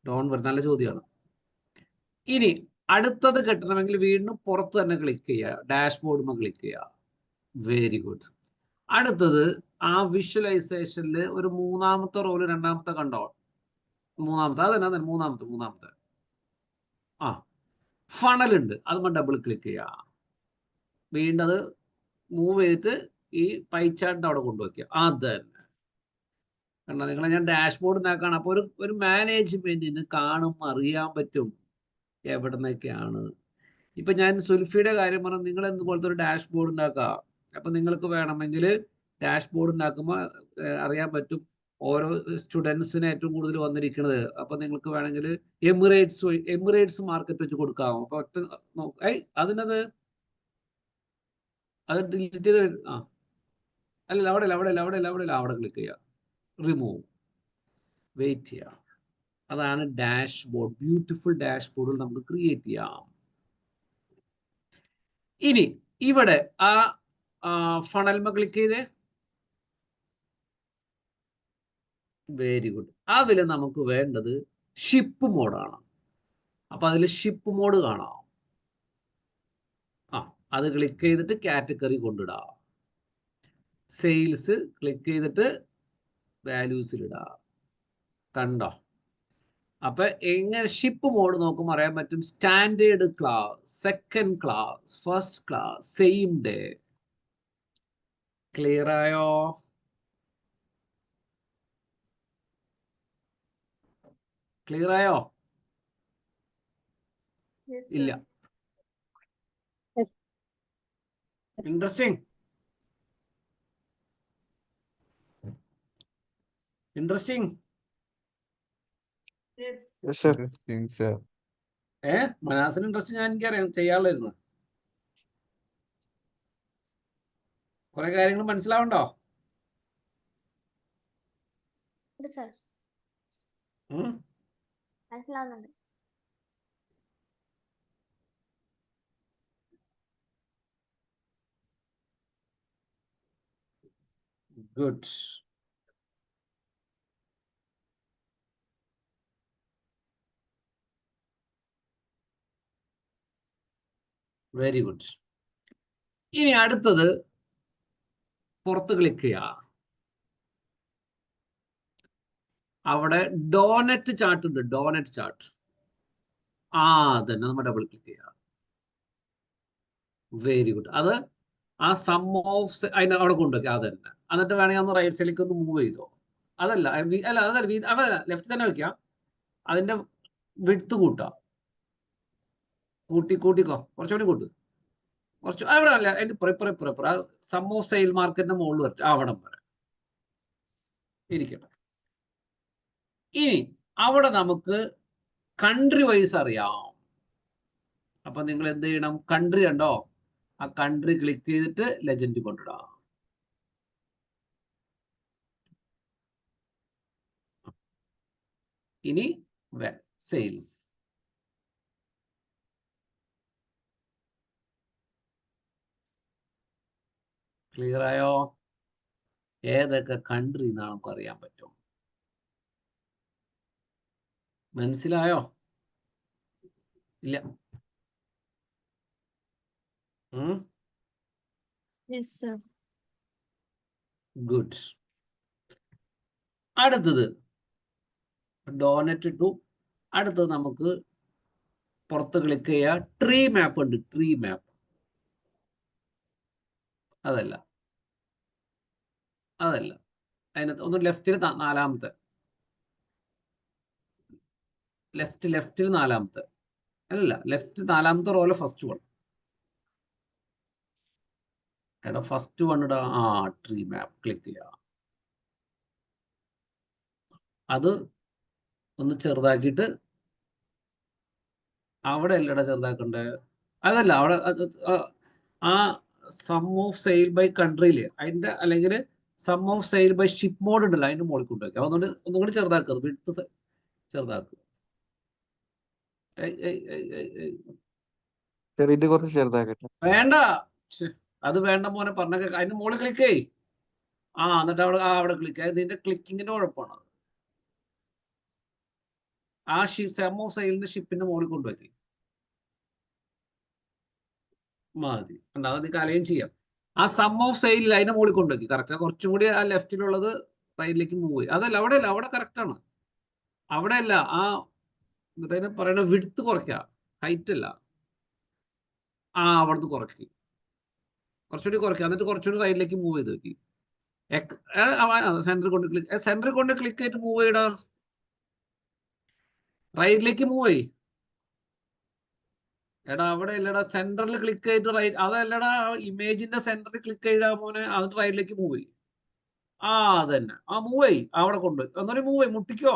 ഡോൺ വരും, നല്ല ചോദ്യമാണ്. ഇനി അടുത്തത് കിട്ടണമെങ്കിൽ വീണ്ടും പുറത്ത് തന്നെ ക്ലിക്ക് ചെയ്യുക, ഡാഷ്ബോർഡ് ക്ലിക്ക് ചെയ്യുക. Very good. അടുത്തത് ആ വിഷ്വലൈസേഷനിൽ ഒരു മൂന്നാമത്തെ റോള്, രണ്ടാമത്തെ കണ്ടോ? മൂന്നാമത്തെ മൂന്നാമത്തെ ഫണൽ ഉണ്ട്. അതുമ്പോൾ ഡബിൾ ക്ലിക്ക് ചെയ്യുക. വീണ്ടും അത് മൂവ് ചെയ്തിട്ട് ഈ പൈ ചാർട്ടിന്റെ അവിടെ കൊണ്ടുവയ്ക്കുക. അത് തന്നെ കണ്ടോ? നിങ്ങളെ ഞാൻ ഡാഷ്ബോർഡ് ഉണ്ടാക്കാണ്. അപ്പോൾ ഒരു മാനേജ്മെന്റിന് കാണുമ്പോൾ അറിയാൻ പറ്റും എവിടെ നിന്നൊക്കെയാണ്. ഇപ്പൊ ഞാൻ സുൽഫിയുടെ കാര്യം പറഞ്ഞു. നിങ്ങൾ എന്തുപോലത്തെ ഒരു ഡാഷ്ബോർഡ് ഉണ്ടാക്കുക. അപ്പൊ നിങ്ങൾക്ക് വേണമെങ്കിൽ ഡാഷ്ബോർഡ് ഉണ്ടാക്കുമ്പോൾ അറിയാൻ പറ്റും ഓരോ സ്റ്റുഡൻസിന് ഏറ്റവും കൂടുതൽ വന്നിരിക്കുന്നത്. അപ്പൊ നിങ്ങൾക്ക് വേണമെങ്കിൽ എമിറേറ്റ്സ് മാർക്കറ്റ് വെച്ച് കൊടുക്കാമോ? അപ്പൊ അതിനത് അത് ഡിലീറ്റ് ചെയ്ത് അല്ല, അവിടെ ക്ലിക്ക് ചെയ്യുക, റിമൂവ്, വെയിറ്റ് ചെയ്യാം. അതാണ് ഡാഷ്ബോർഡ്. ബ്യൂട്ടിഫുൾ ഡാഷ്ബോർഡുകൾ നമുക്ക് ക്രിയേറ്റ് ചെയ്യാം. ഇനി ഇവിടെ ആ ഫണൽമ ക്ലിക്ക് ചെയ്തേ. Very good. അതിൽ നമുക്ക് വേണ്ടത് ഷിപ്പ് മോഡാണ്. അപ്പൊ അതിൽ ഷിപ്പ് മോഡ് കാണാം. അത് ക്ലിക്ക് ചെയ്തിട്ട് കാറ്റഗറി കൊണ്ടിടാം. സെയിൽസ് ക്ലിക്ക് ചെയ്തിട്ട് വാല്യൂസിലിടാം. കണ്ടോ? അപ്പൊ എങ്ങനെ ഷിപ്പ് മോഡ് നോക്കുമ്പോൾ അറിയാൻ പറ്റും. Standard class, second class, first class, same day. Clear ആയോ? ഇല്ല. ഇൻട്രസ്റ്റിംഗ്. മനാസിന് ഇൻട്രസ്റ്റ് ഞാൻ എനിക്കറിയാം, ചെയ്യാനുള്ളായിരുന്നു. കുറെ കാര്യങ്ങൾ മനസ്സിലാവണ്ടോ? സർ മനസ്സിലാവുന്നുണ്ട്. ഗുഡ്. Very good. ഇനി അടുത്തത് പുറത്ത് ക്ലിക്ക് ചെയ്യുക. അവിടെ ഡോനറ്റ് ചാർട്ട് ഉണ്ട്, ഡോനറ്റ് ചാർട്ട്. അതന്നെ നമ്മൾ ഡബിൾ ക്ലിക്ക് ചെയ്യുക. Very good. അത് ആ സം ഓഫ് അതിന് അവിടെ കൊണ്ടുവയ്ക്കുക. അതന്നെ. എന്നിട്ട് വേണമെങ്കിൽ ഒന്ന് റൈറ്റ് സൈഡിലേക്ക് ഒന്ന് മൂവ് ചെയ്തോ. അതല്ല അതല്ല ലെഫ്റ്റ് തന്നെ വെക്കുക. അതിന്റെ വിഡ്ത്ത് കൂട്ടുക. കൂട്ടിക്കോ, കുറച്ചുകൂടി കൂട്ട്. കുറച്ച് അവിടെ അല്ല, അതിന്റെ പ്രിപ്പറ സം ഓഫ് സെയിൽ മാർക്കറ്റിന്റെ മുകളിൽ വരട്ടെ. അവിടം വരെ ഇരിക്കട്ടെ. ഇനി അവിടെ നമുക്ക് കൺട്രി വൈസ് അറിയാം. അപ്പൊ നിങ്ങൾ എന്ത് ചെയ്യണം? കൺട്രി ഉണ്ടോ? ആ കൺട്രി ക്ലിക്ക് ചെയ്തിട്ട് ലെജൻഡ് കൊണ്ടിടാം. ഇനി സെയിൽസ്. ക്ലിയർ ആയോ? ഏതൊക്കെ കൺട്രി എന്നാണ് നമുക്ക് അറിയാൻ പറ്റും. മനസ്സിലായോ? ഇല്ല. Yes, sir. ഗുഡ്. അടുത്തത് ഡോനറ്റ് ടു. അടുത്തത് നമുക്ക് പുറത്ത് ക്ലിക്ക് ചെയ്യുക. ട്രീ മാപ്പ് ഉണ്ട്, ട്രീ മാപ്പ്. അതല്ല അതിനകത്ത് ഒന്ന് ലെഫ്റ്റിൽ നാലാമത്തെ, ലെഫ്റ്റിൽ നാലാമത്തെ, അല്ല ലെഫ്റ്റ് നാലാമത്തെ റോയിലെ ഫസ്റ്റ് വൺ. എടാ ഫസ്റ്റ് വൺ ഇടാ. ട്രീ മാപ്പ് ക്ലിക്ക് ചെയ്യുക. അത് ഒന്ന് ചെറുതാക്കിയിട്ട് അവിടെ അല്ലടാ ചെറുതാക്കണ്ടേ. അതല്ല അവിടെ ആ സം ഓഫ് സെയിൽ ബൈ കൺട്രിയില് അതിന്റെ, അല്ലെങ്കിൽ sum of sale by ship mode ഉണ്ടല്ലോ, അതിന്റെ മുകളിൽ കൊണ്ടുവയ്ക്കുക. ഒന്നും കൂടി ചെറുതാക്കുക. വിഡ്ത്ത് ചെറുതാക്കുക. ഇത് കുറച്ച് ചെറുതാക്കട്ടെ. വേണ്ട, അത് വേണ്ട മോനെ. പറഞ്ഞ അതിന്റെ മുകളിൽ ക്ലിക്ക് ചെയ്. എന്നിട്ട് അവിടെ ക്ലിക്ക് ആയി. ഇതിന്റെ ക്ലിക്കിങ്ങിന്റെ കുഴപ്പമാണ്. ആ സം ഓഫ് സെയിലിന്റെ ഷിപ്പിന്റെ മുകളിൽ കൊണ്ടുവയ്ക്കുക. മതി. അത് നിങ്ങൾക്ക് അലൈൻ ചെയ്യാം. ആ സം ഓഫ് സെയിൽ അതിന്റെ മുകളിൽ കൊണ്ടുവയ്ക്കുക. കറക്റ്റ്. കുറച്ചും കൂടി ആ ലെഫ്റ്റിലുള്ളത് റൈറ്റിലേക്ക് മൂവ് ചെയ്യും. അതല്ല, അവിടെ കറക്റ്റ് ആണ്. അവിടെയല്ല, പറയുന്ന വിഡ്ത്ത് കുറയ്ക്കുക, ഹൈറ്റ് അല്ല. അവിടുന്ന് കുറയ്ക്കുക, കുറച്ചുകൂടി കുറയ്ക്കുക. എന്നിട്ട് കുറച്ചുകൂടി റൈറ്റിലേക്ക് മൂവ് ചെയ്ത് നോക്കി. സെന്ററിൽ കൊണ്ട് ക്ലിക്ക് ചെയ്തിട്ട് മൂവ് ചെയ്യടാ. റൈറ്റിലേക്ക് മൂവ് ചെയ്. എടാ അവിടെ അല്ലടാ, സെന്ററിൽ ക്ലിക്ക് ചെയ്തിട്ട് റൈറ്റ്. അതല്ലടാ, ഇമേജിന്റെ സെന്ററിൽ ക്ലിക്ക് ചെയ്താ മോനെ. എന്നിട്ട് റൈറ്റിലേക്ക് മൂവ് ചെയ്യും. അതന്നെ. മൂവ് ചെയ്. അവിടെ കൊണ്ട് ഒന്നൂടി മൂവ് ചെയ്യും. മുട്ടിക്കോ?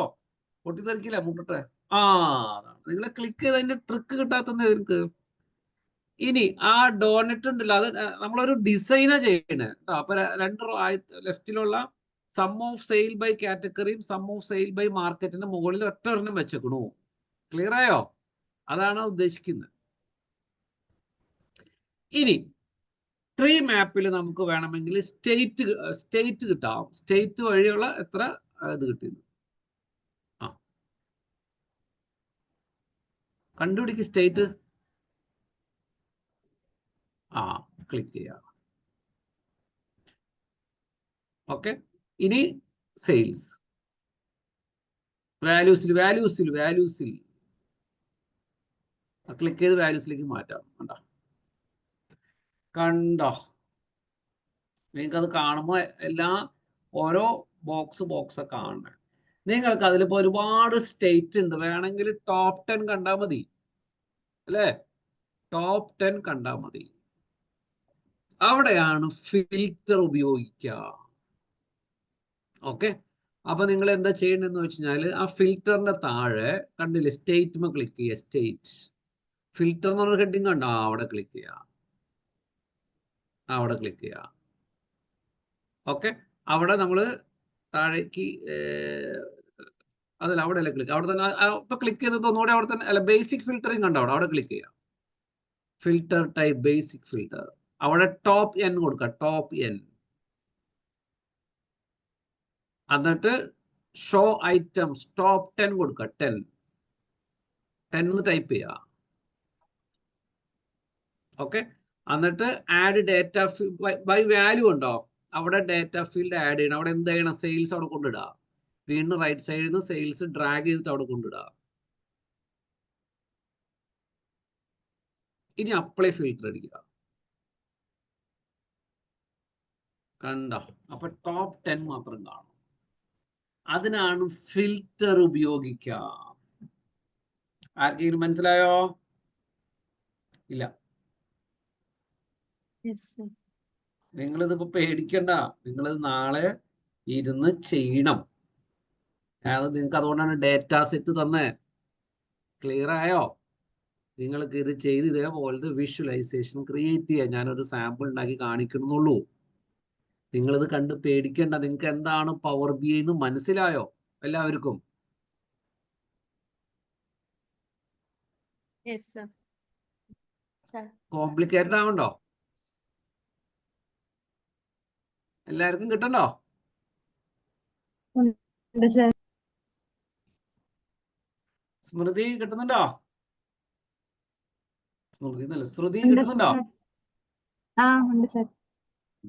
പൊട്ടിത്തെറിക്കില്ല, മുട്ടട്ടെ. അതാണ് നിങ്ങളെ ക്ലിക്ക് ചെയ്ത് അതിന്റെ ട്രിക്ക് കിട്ടാത്തത് നിങ്ങൾക്ക്. ഇനി ആ ഡോനറ്റ് ഉണ്ടല്ലോ, അത് നമ്മളൊരു ഡിസൈനാ ചെയ്യണേ. അപ്പൊ രണ്ട് ലെഫ്റ്റിലുള്ള സം ഓഫ് സെയിൽ ബൈ കാറ്റഗറിയും സം ഓഫ് സെയിൽ ബൈ മാർക്കറ്റിന്റെ മുകളിൽ ഒറ്റ ഒരെണ്ണം വെച്ചേക്കണു. ക്ലിയർ ആയോ? അതാണ് ഉദ്ദേശിക്കുന്നത്. ഇനി ട്രീ മാപ്പിൽ നമുക്ക് വേണമെങ്കിൽ സ്റ്റേറ്റ് കിട്ടാം. സ്റ്റേറ്റ് വഴിയുള്ള എത്ര ഇത് കിട്ടിയത് കണ്ടുപിടിക്ക്. സ്റ്റേറ്റ് ക്ലിക്ക് ചെയ്യാം. ഓക്കെ. ഇനി സെയിൽസ്. വാല്യൂസിൽ ക്ലിക്ക് ചെയ്ത് വാല്യൂസിലേക്ക് മാറ്റാം. കണ്ടോ? നിങ്ങൾക്കത് കാണുമ്പോൾ ഓരോ ബോക്സ് കാണണേ. നിങ്ങൾക്ക് അതിലിപ്പോ ഒരുപാട് സ്റ്റേറ്റ് ഉണ്ട്. വേണമെങ്കിൽ ടോപ്പ് 10 കണ്ടാൽ മതി, അല്ലേ? ടോപ്പ് 10 കണ്ടാൽ മതി. അവിടെയാണ് ഫിൽറ്റർ ഉപയോഗിക്കുക. ഓക്കെ. അപ്പൊ നിങ്ങൾ എന്താ ചെയ്യേണ്ടതെന്ന് വെച്ച് കഴിഞ്ഞാൽ ആ ഫിൽറ്ററിന്റെ താഴെ കണ്ടില്ലേ, സ്റ്റേറ്റ് ക്ലിക്ക് ചെയ്യുക. സ്റ്റേറ്റ് ഫിൽറ്റർ എന്ന് പറഞ്ഞ ഹെഡിങ് കണ്ടോ? അവിടെ ക്ലിക്ക് ചെയ്യുക. ഓക്കെ. അവിടെ നമ്മൾ താഴേക്ക് അതല്ല അവിടെ അല്ല ക്ലിക്ക്, അവിടെ തന്നെ ഇപ്പൊ ക്ലിക്ക് ചെയ്തിട്ട് ഒന്നുകൂടെ അവിടെ തന്നെ അല്ല ബേസിക് ഫിൽറ്ററിങ് കണ്ടോ, അവിടെ ക്ലിക്ക് ചെയ്യാം. ഫിൽറ്റർ ടൈപ്പ് ബേസിക് ഫിൽറ്റർ, അവിടെ ടോപ്പ് എൻ കൊടുക്കുക, ടോപ്പ് എൻ. എന്നിട്ട് ഷോ ഐറ്റംസ് ടോപ്പ് 10 കൊടുക്കുക, 10 എന്ന് ടൈപ്പ് ചെയ്യുക. ഓക്കെ, എന്നിട്ട് ആഡ് ഡേറ്റ ബൈ വാല്യൂ ഉണ്ടോ, അവിടെ ഡേറ്റ ഫീൽഡ് ആഡ് ചെയ്യണം. അവിടെ എന്ത് ചെയ്യണം, സെയിൽസ് അവിടെ കൊണ്ടിടുക. വീണ്ടും റൈറ്റ് സൈഡിൽ നിന്ന് സെയിൽസ് ഡ്രാഗ് ചെയ്തിട്ട് അവിടെ കൊണ്ടിടുക. ഇനി അപ്ലൈ ഫിൽറ്റർ അടിക്കുക. കണ്ടോ, അപ്പൊ ടോപ്പ് 10 മാത്രം കാണും. അതിനാണ് ഫിൽറ്റർ ഉപയോഗിക്കുക. ആർക്കെങ്കിലും മനസ്സിലായോ? ഇല്ല. നിങ്ങളിതിപ്പോ പേടിക്കണ്ട, നിങ്ങളിത് നാളെ ഇരുന്ന് ചെയ്യണം. കാരണം നിങ്ങൾക്ക് അതുകൊണ്ടാണ് ഡേറ്റ സെറ്റ് തന്നെ. ക്ലിയർ ആയോ? നിങ്ങൾക്ക് ഇത് ചെയ്ത് ഇതേപോലത്തെ വിഷ്വലൈസേഷൻ ക്രിയേറ്റ് ചെയ്യാം. ഞാനൊരു സാമ്പിൾ ഉണ്ടാക്കി കാണിക്കണമെന്നുള്ളൂ. നിങ്ങളിത് കണ്ട് പേടിക്കണ്ട. നിങ്ങൾക്ക് എന്താണ് പവർ ബി എന്ന് മനസ്സിലായോ എല്ലാവർക്കും? കോംപ്ലിക്കേറ്റഡ് ആവണ്ടോ? എല്ലാവർക്കും കിട്ടണ്ടോ? സ്മൃതി കിട്ടുന്നുണ്ടോ? സ്മൃതി എന്നല്ല, ശ്രുതി കിട്ടുന്നുണ്ടോ?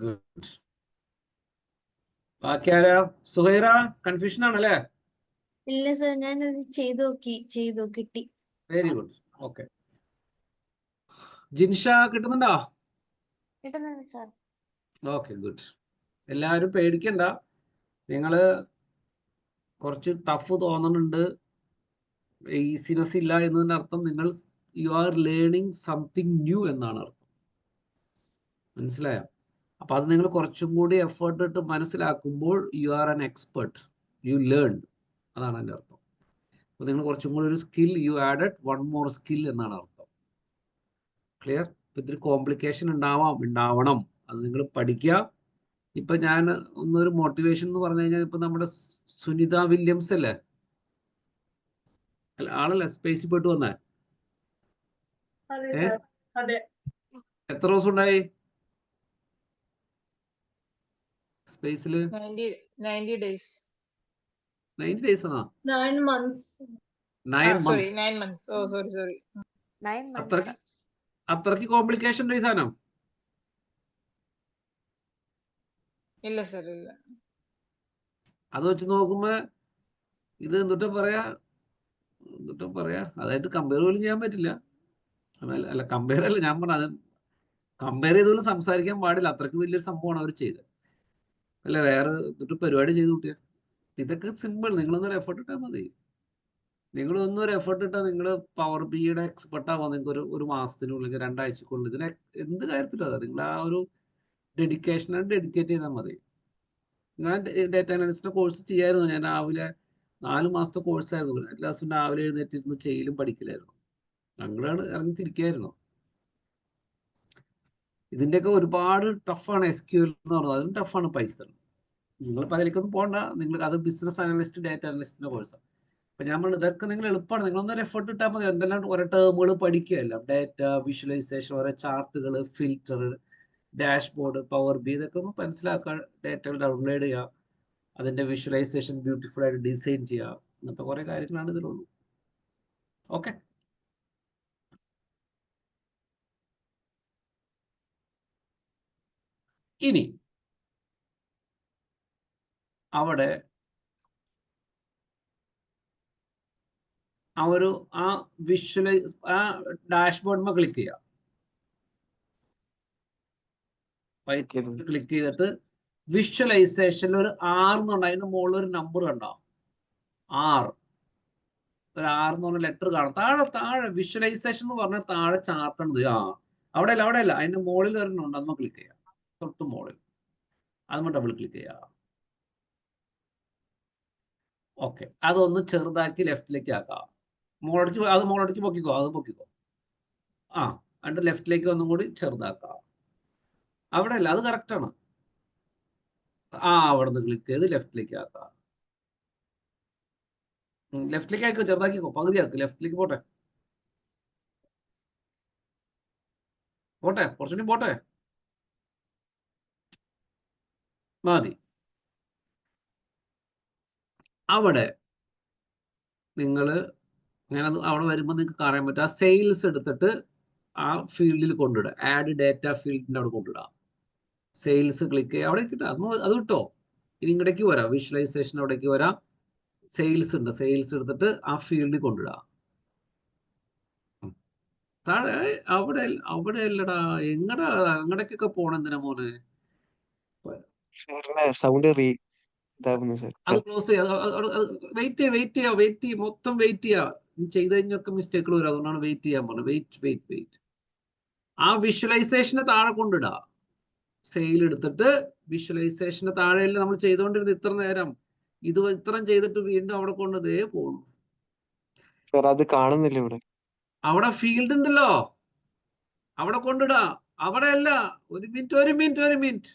ഗുഡ്. ബാക്കി ആരാ? സുഹൈറ, കൺഫ്യൂഷൻ ആണല്ലേ? ഇല്ല സർ, ഞാനത് ചെയ്തു കിട്ടി. Very good. ഓക്കെ, ജിൻഷ കിട്ടുന്നുണ്ടോ? Okay, good. എല്ലാവരും പേടിക്കണ്ട. നിങ്ങള് കുറച്ച് ടഫ് തോന്നുന്നുണ്ട്, ഈസിനെസ് ഇല്ല എന്നതിന്റെ അർത്ഥം നിങ്ങൾ you are learning something new എന്നാണ് അർത്ഥം. മനസ്സിലായോ? അപ്പൊ അത് നിങ്ങൾ കുറച്ചും കൂടി എഫേർട്ട് ഇട്ട് മനസ്സിലാക്കുമ്പോൾ you are an expert, you learn, അതാണ് എൻ്റെ അർത്ഥം. അപ്പൊ നിങ്ങൾ കുറച്ചും കൂടി ഒരു skill, you added one more skill എന്നാണ് അർത്ഥം. ക്ലിയർ? ഇത്തിരി കോംപ്ലിക്കേഷൻ ഉണ്ടാവണം, അത് നിങ്ങൾ പഠിക്കുക. ഇപ്പൊ ഞാൻ ഒന്നൊരു മോട്ടിവേഷൻ എന്ന് പറഞ്ഞു കഴിഞ്ഞാൽ, ഇപ്പൊ നമ്മുടെ സുനിത വില്യംസ് അല്ലേ, ആളല്ലേ സ്പേസിൽ പോയിട്ട് വന്നേ? എത്ര ദിവസം ഉണ്ടായി സ്പേസില്? 90 days. 90 days ആണോ? 9 months. 9 Sorry, months. 9 months. Oh, sorry. 9 months. അത്രക്ക് കോംപ്ലിക്കേഷൻ ഉണ്ട് ഈ സാധനം? ഇല്ല സർ, ഇല്ല. അത് വെച്ച് നോക്കുമ്പോ ഇത് എന്നിട്ട് പറയാ അതായിട്ട് കമ്പയർ പോലും ചെയ്യാൻ പറ്റില്ല. അല്ല കമ്പയർ അല്ല, ഞാൻ പറഞ്ഞത് കമ്പയർ ചെയ്തുപോലും സംസാരിക്കാൻ പാടില്ല. അത്രക്ക് വലിയൊരു സംഭവമാണ് അവർ ചെയ്തത്. അല്ല വേറെ എന്നിട്ട് പരിപാടി ചെയ്ത് കൂട്ടിയ ഇതൊക്കെ സിമ്പിൾ. നിങ്ങളൊന്നൊരു എഫേർട്ട് ഇട്ടാൽ മതി. നിങ്ങളൊന്നൊരു എഫേർട്ട് ഇട്ടാൽ നിങ്ങൾ പവർ ബിയുടെ എക്സ്പെർട്ട് ആവാം. നിങ്ങൾക്ക് ഒരു മാസത്തിനുള്ളിൽ 2 ആഴ്ചക്കുള്ളിൽ ഇതിനെ എന്ത് കാര്യത്തിലും അതാ നിങ്ങൾ ആ ഒരു ഡെഡിക്കേഷനായിട്ട് ഡെഡിക്കേറ്റ് ചെയ്താൽ മതി. ഞാൻ ഡേറ്റ അനാലിസ്റ്റിന്റെ കോഴ്സ് ചെയ്യായിരുന്നു. ഞാൻ രാവിലെ 4 മാസത്തെ കോഴ്സായിരുന്നു. എല്ലാ ദിവസവും രാവിലെ എഴുന്നേറ്റിരുന്ന് ചെയ്യലും പഠിക്കലായിരുന്നു. ഞങ്ങളാണ് ഇറങ്ങി തിരിക്കായിരുന്നു. ഇതിന്റെയൊക്കെ ഒരുപാട് ടഫാണ് SQL എന്ന് പറയുന്നത്, അതിനും ടഫാണ് പൈത്തൺ. നിങ്ങളിപ്പോൾ അതിലേക്കൊന്നും പോകണ്ട. നിങ്ങൾ അത് ബിസിനസ് അനലിസ്റ്റ്, ഡേറ്റ അനലിസ്റ്റിന്റെ കോഴ്സാണ്. അപ്പൊ ഞാൻ പറഞ്ഞു ഇതൊക്കെ നിങ്ങൾ എളുപ്പമാണ്. നിങ്ങളൊന്നൊരു എഫേർട്ട് ഇട്ടാൽ മതി. എന്തെല്ലാം ഓരോ ടേമുകൾ പഠിക്കുകയല്ല, ഡേറ്റ വിഷ്വലൈസേഷൻ, ഓരോ ചാർട്ടുകൾ, ഫിൽറ്റർ, ഡാഷ്ബോർഡ്, പവർ ബി, ഇതൊക്കെ ഒന്ന് മനസ്സിലാക്കുക. ഡേറ്റകൾ ഡൗൺലോഡ് ചെയ്യുക, അതിന്റെ വിഷ്വലൈസേഷൻ ബ്യൂട്ടിഫുൾ ആയിട്ട് ഡിസൈൻ ചെയ്യുക, അങ്ങനത്തെ കുറെ കാര്യങ്ങളാണ് ഇതിലുള്ളൂ. ഓക്കെ, ഇനി അവിടെ ആ വിഷ്വലൈസ് ആ ഡാഷ്ബോർഡിൽ ക്ലിക്ക് ചെയ്യാം. ക്ലിക്ക് ചെയ്തിട്ട് വിഷ്വലൈസേഷനിൽ ഒരു 6 എന്നുണ്ട്, അതിന്റെ മുകളിൽ ഒരു നമ്പർ കണ്ടോ, 6, ഒരു 6 എന്ന് പറഞ്ഞ ലെറ്റർ കാണും. താഴെ വിഷ്വലൈസേഷൻ എന്ന് പറഞ്ഞാൽ താഴെ ചാർട്ട് ഉണ്ട്. അവിടെ അല്ല, അതിന്റെ മുകളിൽ ഒരെണ്ണമുണ്ട്, അതൊന്ന് ക്ലിക്ക് ചെയ്യാം. തൊട്ട് മുകളിൽ അതുമ്പോൾ ഡബിൾ ക്ലിക്ക് ചെയ്യാം. ഓക്കെ, അതൊന്ന് ചെറുതാക്കി ലെഫ്റ്റിലേക്ക് ആക്കാം. മുകളിലേക്ക് പൊക്കിക്കോ, അത് പൊക്കിക്കോ. അതിന്റെ ലെഫ്റ്റിലേക്ക് ഒന്നും കൂടി ചെറുതാക്കാം. അവിടെ അല്ല, അത് കറക്റ്റാണ്. അവിടെ നിന്ന് ക്ലിക്ക് ചെയ്ത് ലെഫ്റ്റിലേക്ക് ആക്കാം. ലെഫ്റ്റിലേക്ക് ആക്കോ, ചെറുതാക്കിക്കോ, പകുതിയാക്ക്, ലെഫ്റ്റിലേക്ക് പോട്ടെ, കുറച്ചുകൂടി പോട്ടെ, മതി. അവിടെ നിങ്ങൾ ഞാനത് അവിടെ വരുമ്പോൾ നിങ്ങൾക്ക് കാണാൻ പറ്റും. ആ സെയിൽസ് എടുത്തിട്ട് ആ ഫീൽഡിൽ കൊണ്ടിടുക, ആഡ് ഡേറ്റ ഫീൽഡിൻ്റെ അവിടെ കൊണ്ടിടുക. സെയിൽസ് ക്ലിക്ക് ചെയ്യുക, അവിടെ അത് കിട്ടോ. ഇനി ഇങ്ങോട്ടേക്ക് വരാം, വിഷ്വലൈസേഷൻ അവിടേക്ക് വരാം. സെയിൽസ് ഉണ്ട്, സെയിൽസ് എടുത്തിട്ട് ആ ഫീൽഡിൽ കൊണ്ടിടുക. താഴെ അവിടെ അല്ലടാ, അങ്ങടേക്കൊക്കെ പോണം എന്തിനാ മോനെ? സൗണ്ട് ഇതാവുന്നു സാർ. അത് ക്ലോസ് ചെയ്യുക, വെയിറ്റ് ചെയ്യുക, മൊത്തം വെയിറ്റ് ചെയ്യുക. നീ ചെയ്ത് കഴിഞ്ഞൊക്കെ മിസ്റ്റേക്കുകൾ വരും, അതുകൊണ്ടാണ് വെയിറ്റ് ചെയ്യാൻ പറഞ്ഞത്. വെയിറ്റ്. ആ വിഷ്വലൈസേഷനെ താഴെ കൊണ്ടിടുക. സെയിൽ എടുത്തിട്ട് വിഷ്വലൈസേഷന് താഴെയല്ല നമ്മൾ ചെയ്തുകൊണ്ടിരുന്നത് ഇത്ര നേരം. ഇത് ഇത്രയും ചെയ്തിട്ട് വീണ്ടും അവിടെ കൊണ്ടതേ പോകുന്നു. സാർ അത് കാണുന്നില്ല ഇവിടെ. അവിടെ ഫീൽഡ് ഉണ്ടല്ലോ, അവിടെ കൊണ്ടിടാ. അവിടെ അല്ല, ഒരു മിനിറ്റ്.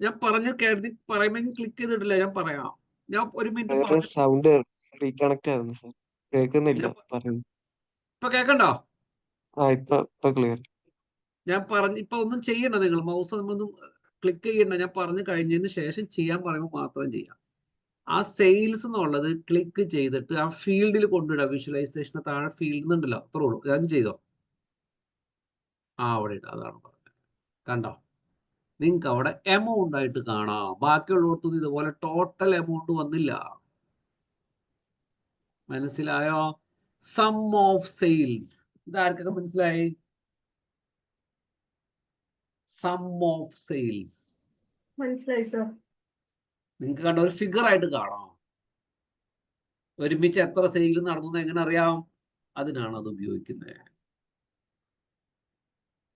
ഞാൻ പറഞ്ഞു കേട്ടി പറയുമ്പോൾ ക്ലിക്ക് ചെയ്തിട്ടില്ല. ഞാൻ പറയാം, ഞാൻ ഒരു മിനിറ്റ് പറഞ്ഞു. സൗണ്ട് റീകണക്ട് ആവുന്നു സാർ, കേൾക്കുന്നില്ല പറയുന്നു. ഇപ്പൊ കേക്കണ്ടോ? ഇപ്പൊ ക്ലിയർ. ഞാൻ പറഞ്ഞു, ഇപ്പൊ ഒന്നും ചെയ്യണ്ട, നിങ്ങൾ മൗസ് ഒന്നും ക്ലിക്ക് ചെയ്യണ്ട. ഞാൻ പറഞ്ഞു കഴിഞ്ഞതിന് ശേഷം ചെയ്യാൻ പറയുമ്പോൾ മാത്രം ചെയ്യാം. ആ സെയിൽസ് എന്നുള്ളത് ക്ലിക്ക് ചെയ്തിട്ട് ആ ഫീൽഡിൽ കൊണ്ടിടുക. വിഷ്വലൈസേഷന് താഴെ ഫീൽഡ് ഉണ്ടല്ലോ, അത്രേ ഉള്ളൂ. ഞാൻ ചെയ്തോ? അവിടെ ഇട്ട, അതാണ് പറഞ്ഞത്. കണ്ടോ? നിങ്ങൾക്ക് അവിടെ എമൗണ്ട് ആയിട്ട് കാണാം. ബാക്കിയുള്ളവർക്കൊന്നും ഇതുപോലെ ടോട്ടൽ എമൗണ്ട് വന്നില്ല. മനസ്സിലായോ? സം ഓഫ് സെയിൽസ്, ഇതാർക്കൊക്കെ മനസ്സിലായി? സം ഓഫ് സെയിൽസ് മനസ്സിലായി സർ. നിങ്ങൾക്ക് കണ്ട ഒരു ഫിഗർ ആയിട്ട് കാണാം. ഒരുമിച്ച് എത്ര സെയിൽ നടന്നു എങ്ങനെ അറിയാം? അതിനാണ് അത് ഉപയോഗിക്കുന്നത്.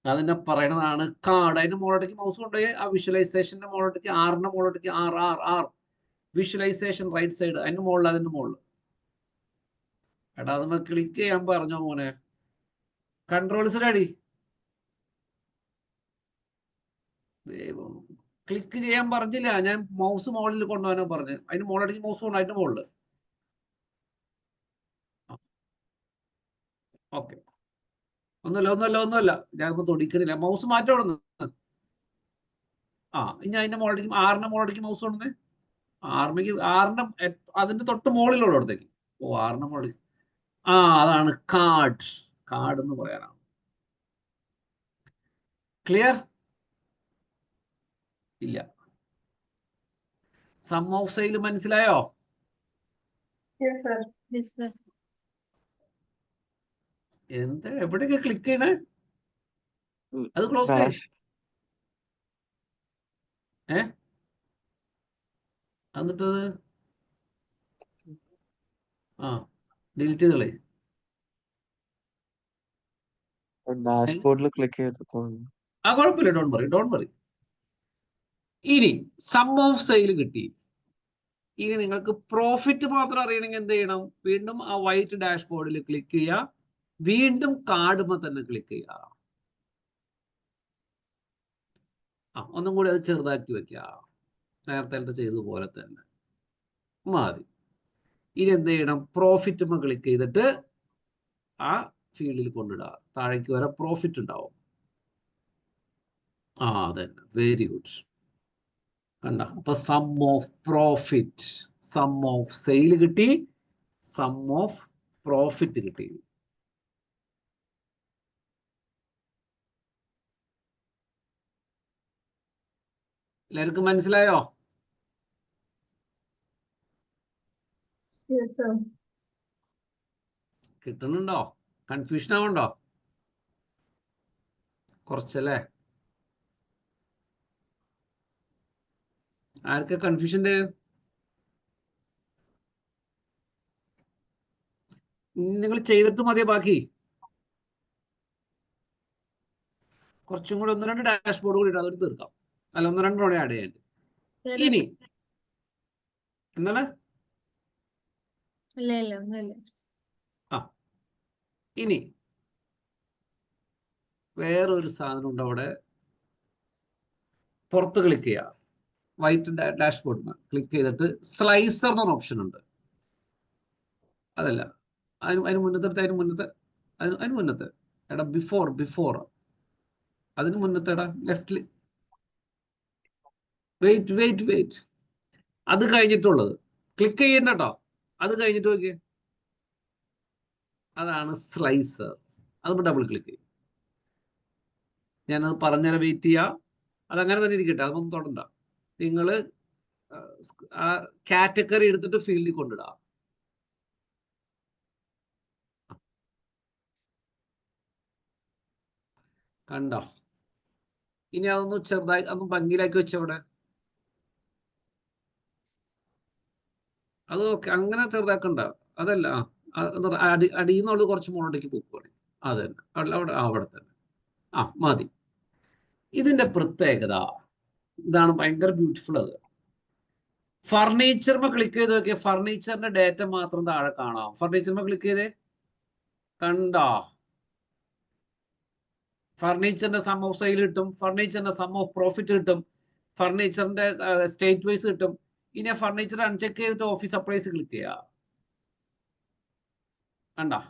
അതിനെ പറയണതാണ് കാർഡ്. അതിന്റെ മുകളിലേക്ക് മൗസ് കൊണ്ടുപോയി ആ വിഷ്വലൈസേഷന്റെ മുകളിലേക്ക്, ആറിന്റെ മുകളിലേക്ക്, ആർ വിഷ്വലൈസേഷൻ റൈറ്റ് സൈഡ്, അതിന്റെ മുകളിൽ. എടാ അത് ക്ലിക്ക് ചെയ്യാൻ പറഞ്ഞോ മോനെ? കൺട്രോൾസ് അടി, ക്ലിക്ക് ചെയ്യാൻ പറഞ്ഞില്ല. ഞാൻ മൗസ് മുകളിൽ കൊണ്ടുപോകാനോ പറഞ്ഞു. അതിന് മുകളിലേക്ക് മൗസ് കൊണ്ട്, അതിന്റെ മുകളിൽ. ഓക്കെ, ഒന്നുമല്ല. ഞാനിപ്പോ തൊടിക്കണില്ല. മൗസ് മാറ്റം അവിടെ നിന്ന്. ഇനി അതിന്റെ മുകളിലേക്ക്, ആറിന്റെ മുകളിലേക്ക് മൗസ് കൊണ്ടുവന്നേ. ആറിന്റെ അതിന്റെ തൊട്ട് മുകളിലുള്ളടത്തേക്ക്. ആറിന്റെ മുകളിൽ. അതാണ് കാർഡ് എന്ന് പറയാനാണ്. ക്ലിയർ? ഇല്ല. സം ഓഫ് സെയിൽ മനസ്സിലായോ? എന്താ എവിടെയൊക്കെ ക്ലിക്ക് ചെയ്യണേ? അത് ക്ലോസ് ചെയ്ത് എന്നിട്ടത് ഡിലീറ്റ് ചെയ്തോളേ. ഡാഷ്ബോർഡിൽ ക്ലിക്ക് ചെയ്ത് കുഴപ്പമില്ല, ഡോണ്ട് വറി. ഇനി സം ഓഫ് സെയിൽ കിട്ടി. ഇനി നിങ്ങൾക്ക് പ്രോഫിറ്റ് മാത്രം അറിയണമെങ്കിൽ എന്ത് ചെയ്യണം? വീണ്ടും ആ വൈറ്റ് ഡാഷ്ബോർഡിൽ ക്ലിക്ക് ചെയ്യുക, വീണ്ടും കാർഡുമ്പോൾ തന്നെ ക്ലിക്ക് ചെയ്യുക. ഒന്നും കൂടി അത് ചെറുതാക്കി വെക്കുക, നേരത്തെ ചെയ്തതുപോലെ തന്നെ മതി. ഇനി എന്ത് ചെയ്യണം? പ്രോഫിറ്റുമ്പോൾ ക്ലിക്ക് ചെയ്തിട്ട് ആ ഫീൽഡിൽ കൊണ്ടിടുക. താഴേക്ക് വരെ പ്രോഫിറ്റ് ഉണ്ടാവും. അതന്നെ, വെരി ഗുഡ്. കണ്ട? അപ്പൊ sum of profit, sum of sale കിട്ടി, സം ഓഫ് പ്രോഫിറ്റ് കിട്ടി. എല്ലാവർക്കും മനസ്സിലായോ? കിട്ടുന്നുണ്ടോ? കൺഫ്യൂഷൻ ആവുണ്ടോ? കുറച്ചല്ലേ? ആർക്കെ കൺഫ്യൂഷൻ്റെ? നിങ്ങൾ ചെയ്തിട്ട് മതിയോ ബാക്കി? കുറച്ചും കൂടി 1-2 ഡാഷ്ബോർഡ് കൂടി അതൊരു തീർക്കാം. അല്ല, 1-2 കൂടെ ആഡ് ചെയ്യാൻ. ഇനി എന്താണ്? ഇനി വേറൊരു സാധനം ഉണ്ട് അവിടെ. പുറത്ത് ക്ലിക്ക് ചെയ്യുക, വൈറ്റ് ഡാഷ്ബോർഡിന് ക്ലിക്ക് ചെയ്തിട്ട് സ്ലൈസർ എന്ന് പറഞ്ഞ ഓപ്ഷൻ ഉണ്ട്. അതല്ല, അതിന് മുന്നത്തെ എടാ ബിഫോർ അതിന് മുന്നത്തേടാ ലെഫ്റ്റിൽ വെയിറ്റ് അത് കഴിഞ്ഞിട്ടുള്ളത് ക്ലിക്ക് ചെയ്യണ്ട കേട്ടോ. അത് കഴിഞ്ഞിട്ട് നോക്കിയേ, അതാണ് സ്ലൈസർ. അത് ഡബിൾ ക്ലിക്ക് ചെയ്യും. ഞാനത് പറഞ്ഞാൽ വെയിറ്റ് ചെയ്യുക. അതങ്ങനെ തന്നെ ഇരിക്കട്ടെ, അതൊന്നും തൊടണ്ട. നിങ്ങൾ ആ കാറ്റഗറി എടുത്തിട്ട് ഫീൽഡിൽ കൊണ്ടിടുക. കണ്ടോ? ഇനി അതൊന്ന് ചെറുതായി അതൊന്ന് ഭംഗിയിലാക്കി വെച്ചവിടെ. അത് ഓക്കെ, അങ്ങനെ ചെറുതാക്കണ്ട. അതല്ല, അടിയുന്നുള്ളത് കുറച്ച് മുകളിലേക്ക് പോവുകയാണ്. അത് തന്നെ, അവിടെ തന്നെ. മതി. ഇതിന്റെ പ്രത്യേകത ഇതാണ്, ഭയങ്കര ബ്യൂട്ടിഫുൾ. അത് ഫർണിച്ചറിന് ക്ലിക്ക് ചെയ്ത് നോക്കിയാൽ ഫർണിച്ചറിന്റെ ഡേറ്റ മാത്രം താഴെ കാണാം. ഫർണിച്ചറിന് ക്ലിക്ക് ചെയ്തേ, കണ്ടോ? ഫർണിച്ചറിന്റെ സം ഓഫ് സെയിൽ കിട്ടും, ഫർണിച്ചറിന്റെ സം ഓഫ് പ്രോഫിറ്റ് കിട്ടും, ഫർണിച്ചറിന്റെ സ്റ്റേറ്റ് വൈസ് കിട്ടും. ഇനി ഫർണിച്ചർ അൺചെക്ക് ചെയ്തിട്ട് ഓഫീസ് സപ്ലൈസ് ക്ലിക്ക് ചെയ്യുക. കണ്ടോ?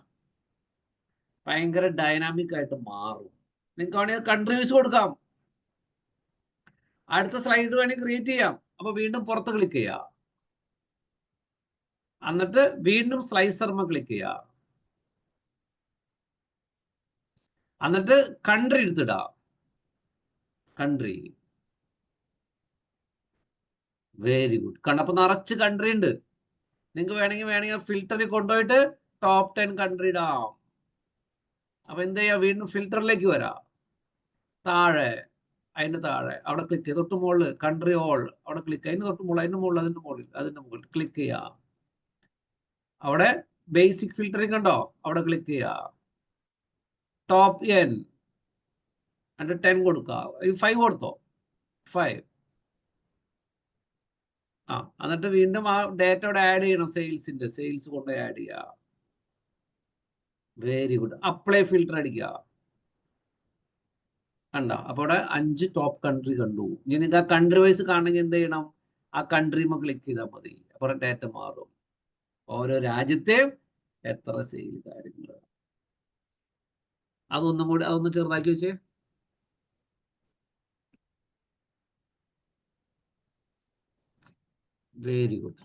ഭയങ്കര ഡൈനാമിക് ആയിട്ട് മാറും. നിങ്ങൾക്ക് വേണമെങ്കിൽ കൺട്രി വൈസ് കൊടുക്കാം. അടുത്ത സ്ലൈഡ് വേണമെങ്കിൽ ക്രിയേറ്റ് ചെയ്യാം. അപ്പൊ വീണ്ടും പുറത്ത് ക്ലിക്ക് ചെയ്യുക, എന്നിട്ട് വീണ്ടും സ്ലൈസർമ ക്ലിക്ക് ചെയ്യുക, എന്നിട്ട് കൺട്രി എടുത്തിടുക. Country, very good. കണ്ടപ്പോ നിറച്ച് കൺട്രി ഉണ്ട്. നിങ്ങൾക്ക് വേണമെങ്കിൽ ഫിൽറ്ററിൽ കൊണ്ടുപോയിട്ട് ടോപ്പ് 10 കൺട്രി ഇടാം. അപ്പൊ എന്ത് ചെയ്യാ, വീണ്ടും ഫിൽറ്ററിലേക്ക് വരാം. താഴെ, അതിന്റെ താഴെ അവിടെ ക്ലിക്ക് ചെയ്ത് തൊട്ട് മുകളിൽ കൺട്രി ഓൾ അവിടെ ക്ലിക്ക്, അതിന് തൊട്ട് മുകളിൽ, അതിന്റെ മുകളിൽ ക്ലിക്ക് ചെയ്യുക. അവിടെ ബേസിക് ഫിൽറ്ററിങ് കണ്ടോ, അവിടെ ക്ലിക്ക് ചെയ്യുക. ടോപ്പ് N എന്നിട്ട് 10 കൊടുക്കുക. 5 കൊടുത്തോ, 5. എന്നിട്ട് വീണ്ടും ആ ഡേറ്റ അവിടെ ആഡ് ചെയ്യണം. സെയിൽസ് കൊണ്ട് ആഡ് ചെയ്യുക. Very good. അപ്ലൈ ഫിൽറ്റർ അടിക്കുക. കണ്ടോ? അപ്പോൾ അവിടെ 5 ടോപ്പ് കൺട്രി കണ്ടു. ഇനി നിങ്ങൾക്ക് ആ കൺട്രി വൈസ് കാണണമെങ്കിൽ എന്ത് ചെയ്യണം, ആ കൺട്രിമ ക്ലിക്ക് ചെയ്താൽ മതി. അപ്പോൾ ഡേറ്റ മാറും. ഓരോ രാജ്യത്തെയും എത്ര സെയിൽ കാര്യങ്ങൾ. അതൊന്ന് ചെറുതാക്കി വെച്ചേ. Very good.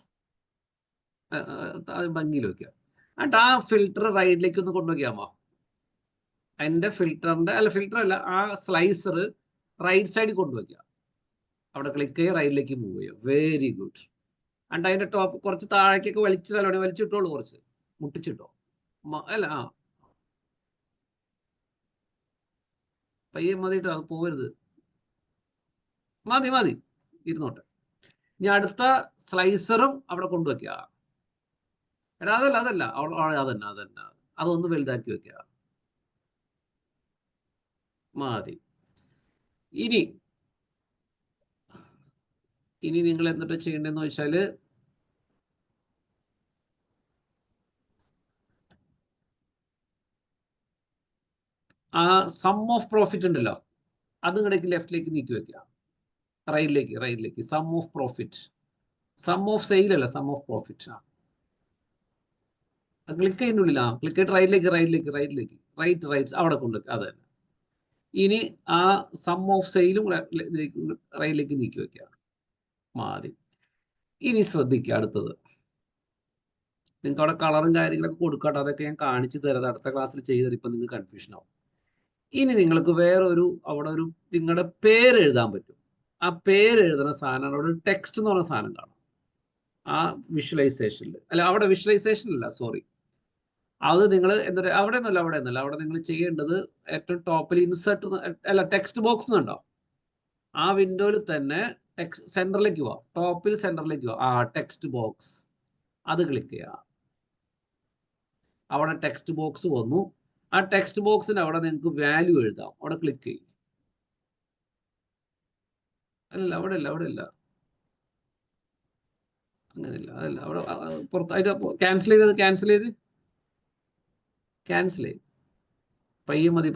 ഭംഗിയിൽ വെക്കുക. എന്നിട്ട് ആ ഫിൽറ്റർ റൈറ്റിലേക്ക് ഒന്ന് കൊണ്ടുവയ്ക്കാമോ? അതിന്റെ ഫിൽറ്റർ അല്ല, ആ സ്ലൈസർ റൈറ്റ് സൈഡിൽ കൊണ്ടുവയ്ക്കുക. അവിടെ ക്ലിക്ക് ചെയ്യുക, റൈറ്റിലേക്ക് മൂവ് ചെയ്യുക. Very good. എന്നിട്ട് അതിന്റെ ടോപ്പ് കുറച്ച് താഴേക്കൊക്കെ വലിച്ചിട്ടോളൂ, കുറച്ച് മുട്ടിച്ചിട്ടോ. അല്ല, പയ്യെ മതിട്ടോ, അത് പോകരുത്. മതി ഇരുന്നോട്ടെ. ഇനി അടുത്ത സ്ലൈസറും അവിടെ കൊണ്ടുവയ്ക്കുക. അതല്ല അതന്നെ അതൊന്ന് വലുതാക്കി വെക്കുക. മതി. ഇനി നിങ്ങൾ എന്നിട്ട് ചെയ്യേണ്ടതെന്ന് വെച്ചാല്, ആ സം ഓഫ് പ്രോഫിറ്റ് ഉണ്ടല്ലോ, അത് ഇങ്ങടേക്ക് ലെഫ്റ്റിലേക്ക് നീക്കി വെക്കുക. റൈറ്റിലേക്ക് sum of profit, sum of sale അല്ല, സം ഓഫ് പ്രോഫിറ്റ്. ക്ലിക്ക് ചെയ്യുന്നുള്ളില്ല, ക്ലിക്ക് ചെയ്തിട്ട് റൈറ്റ് അവിടെ കൊണ്ടുവയ്ക്കുക. അത് തന്നെ. ഇനി ആ സം ഓഫ് സെയിലും റൈറ്റിലേക്ക് നീക്കി വെക്കുക. മതി. ഇനി ശ്രദ്ധിക്കുക, അടുത്തത് നിങ്ങൾക്ക് അവിടെ കളറും കാര്യങ്ങളൊക്കെ കൊടുക്കട്ടെ. അതൊക്കെ ഞാൻ കാണിച്ചു തരാം, അടുത്ത ക്ലാസ്സിൽ ചെയ്തത്. ഇപ്പം നിങ്ങൾക്ക് കൺഫ്യൂഷൻ ആവും. ഇനി നിങ്ങൾക്ക് അവിടെ ഒരു നിങ്ങളുടെ പേര് എഴുതാൻ പറ്റും. ആ പേര് എഴുതുന്ന സാധനമാണ് അവിടെ ഒരു ടെക്സ്റ്റ് എന്ന് പറഞ്ഞ സാധനം കാണും. ആ വിഷ്വലൈസേഷനിൽ അവിടെ വിഷ്വലൈസേഷനില്ല, സോറി. അത് നിങ്ങൾ അവിടെ നിങ്ങൾ ചെയ്യേണ്ടത് ഏറ്റവും ടോപ്പിൽ ഇൻസെർട്ട് ടെക്സ്റ്റ് ബോക്സ് എന്നുണ്ടോ, ആ വിൻഡോയിൽ തന്നെ സെന്ററിലേക്ക് പോവാം. ടോപ്പിൽ സെന്ററിലേക്ക് പോവാം. ടെക്സ്റ്റ് ബോക്സ് അത് ക്ലിക്ക് ചെയ്യുക. അവിടെ ടെക്സ്റ്റ് ബോക്സ് വന്നു. ആ ടെക്സ്റ്റ് ബോക്സിന് അവിടെ നിങ്ങൾക്ക് വാല്യൂ എഴുതാം. അവിടെ ക്ലിക്ക് ചെയ്യും. അവിടെ ഇല്ല അങ്ങനെയില്ല, അതല്ല അവിടെ പുറത്ത്. അതിന്റെ ക്യാൻസൽ ചെയ്ത് പയ്യെ മതി.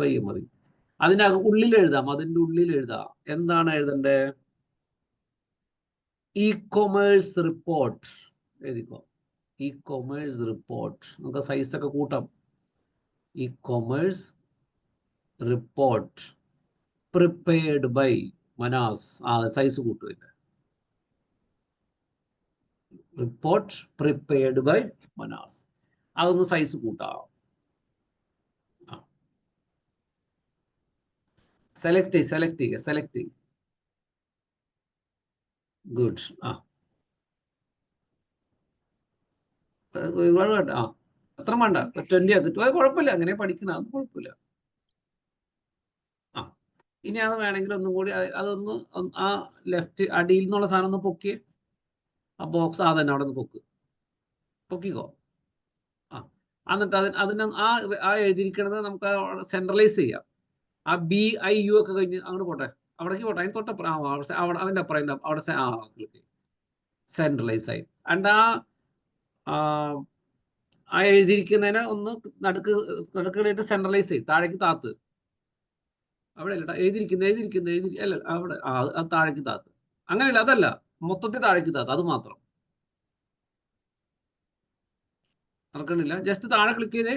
അതിന്റെ ഉള്ളിൽ എഴുതാം. എന്താണ് എഴുതണ്ടേ? ഇ-കൊമേഴ്സ് റിപ്പോർട്ട് എഴുതിക്കോ. ഇ-കൊമേഴ്സ് റിപ്പോർട്ട് നമുക്ക് സൈസ് ഒക്കെ കൂട്ടാം. E-commerce report prepared by Manas. Size കൂട്ടുമില്ല. Report prepared by Manas. അതൊന്ന് സൈസ് കൂട്ടാം. സെലക്ട് ചെയ്യുക. ഗുഡ്. ഒരുപാട് വേണ്ട. അത്ര വേണ്ട. 20 ആക്കിട്ട് കുഴപ്പമില്ല. അങ്ങനെ പഠിക്കണം, അത് കുഴപ്പമില്ല. ഇനി അത് വേണമെങ്കിൽ ഒന്നും കൂടി അതൊന്ന് ആ ലെഫ്റ്റ് അടിയിൽ നിന്നുള്ള സാധനം ഒന്ന് പൊക്കിയേ. ആ ബോക്സ് തന്നെ അവിടെ നിന്ന് പൊക്കിക്കോ. എന്നിട്ട് അതിന് ആ എഴുതിയിരിക്കണത് നമുക്ക് സെൻട്രലൈസ് ചെയ്യാം. ആ BIU ഒക്കെ കഴിഞ്ഞ് അങ്ങോട്ട് പോട്ടെ, അവിടേക്ക് പോട്ടെ. അതിന് തൊട്ടപ്പുറം അവിടെ അതിൻ്റെ അപ്പുറം അവിടെ സെൻട്രലൈസ് ആയി. ആൻഡ് ആ എഴുതിയിരിക്കുന്നതിനെ ഒന്ന് നടുക്കിട്ട് സെൻട്രലൈസ് ചെയ്യും. താഴേക്ക് താത്ത്. അവിടെ അല്ല എഴുതിയിരിക്കുന്നത് അല്ല അവിടെ അത് താഴേക്ക് താത്ത്. അങ്ങനെയല്ല, അതല്ല, മൊത്തത്തിൽ താഴേക്ക് താത്ത്. അത് മാത്രം നടക്കണില്ല. ജസ്റ്റ് താഴെ ക്ലിക്ക് ചെയ്തേ.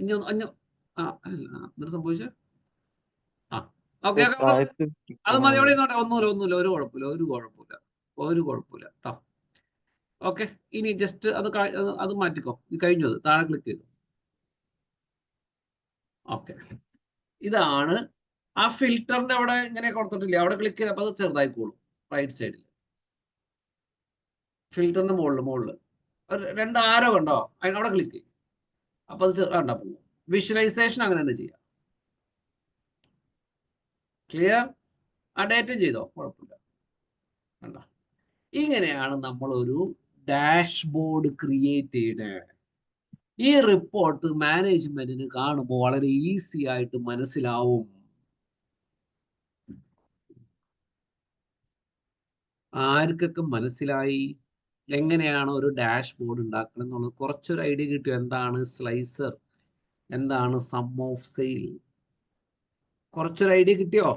ഇനി എന്നിട്ട് സംഭവിച്ചേ. ഓക്കെ. അത് മതി. അവിടെ ഇരുന്നോട്ടെ. ഒന്നുമില്ല. ഒരു കുഴപ്പമില്ല കേട്ടോ. ഓക്കെ. ഇനി ജസ്റ്റ് അത് മാറ്റിക്കോ. കഴിഞ്ഞു. അത് താഴെ ക്ലിക്ക് ചെയ്തു. ഓക്കെ. ഇതാണ് ആ ഫിൽറ്ററിന്റെ അവിടെ ഇങ്ങനെ കൊടുത്തിട്ടില്ലേ, അവിടെ ക്ലിക്ക് ചെയ്തപ്പോൾ അത് ചെറുതായിക്കോളും. റൈറ്റ് സൈഡിൽ ഫിൽറ്ററിന്റെ മുകളിൽ ഒരു 2 ആരോ കണ്ടോ, അവിടെ ക്ലിക്ക് ചെയ്യും. അപ്പൊ അത് കണ്ടാ പോകും. വിഷ്വലൈസേഷൻ അങ്ങനെ തന്നെ ചെയ്യാം. ക്ലിയർ? ഡേറ്റ ചെയ്തോ, കുഴപ്പമില്ല. കണ്ടോ, ഇങ്ങനെയാണ് നമ്മൾ ഒരു ഡാഷ്ബോർഡ് ക്രിയേറ്റ് ചെയ്യണത്. ഈ റിപ്പോർട്ട് മാനേജ്മെന്റിന് കാണുമ്പോൾ വളരെ ഈസി ആയിട്ട് മനസ്സിലാവും. ആർക്കൊക്കെ മനസ്സിലായി എങ്ങനെയാണ് ഒരു ഡാഷ്ബോർഡ് ഉണ്ടാക്കണം എന്നുള്ളത്? കുറച്ചൊരു ഐഡിയ കിട്ടിയോ? എന്താണ് സ്ലൈസർ, എന്താണ് സം ഓഫ് സെയിൽ? കുറച്ചൊരു ഐഡിയ കിട്ടിയോ?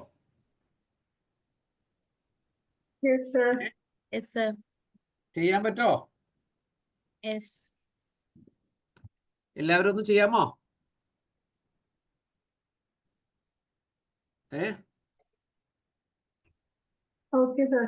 ചെയ്യാൻ പറ്റോ? എല്ലാവരും ഒന്ന് ചെയ്യാമോ? Okay sir.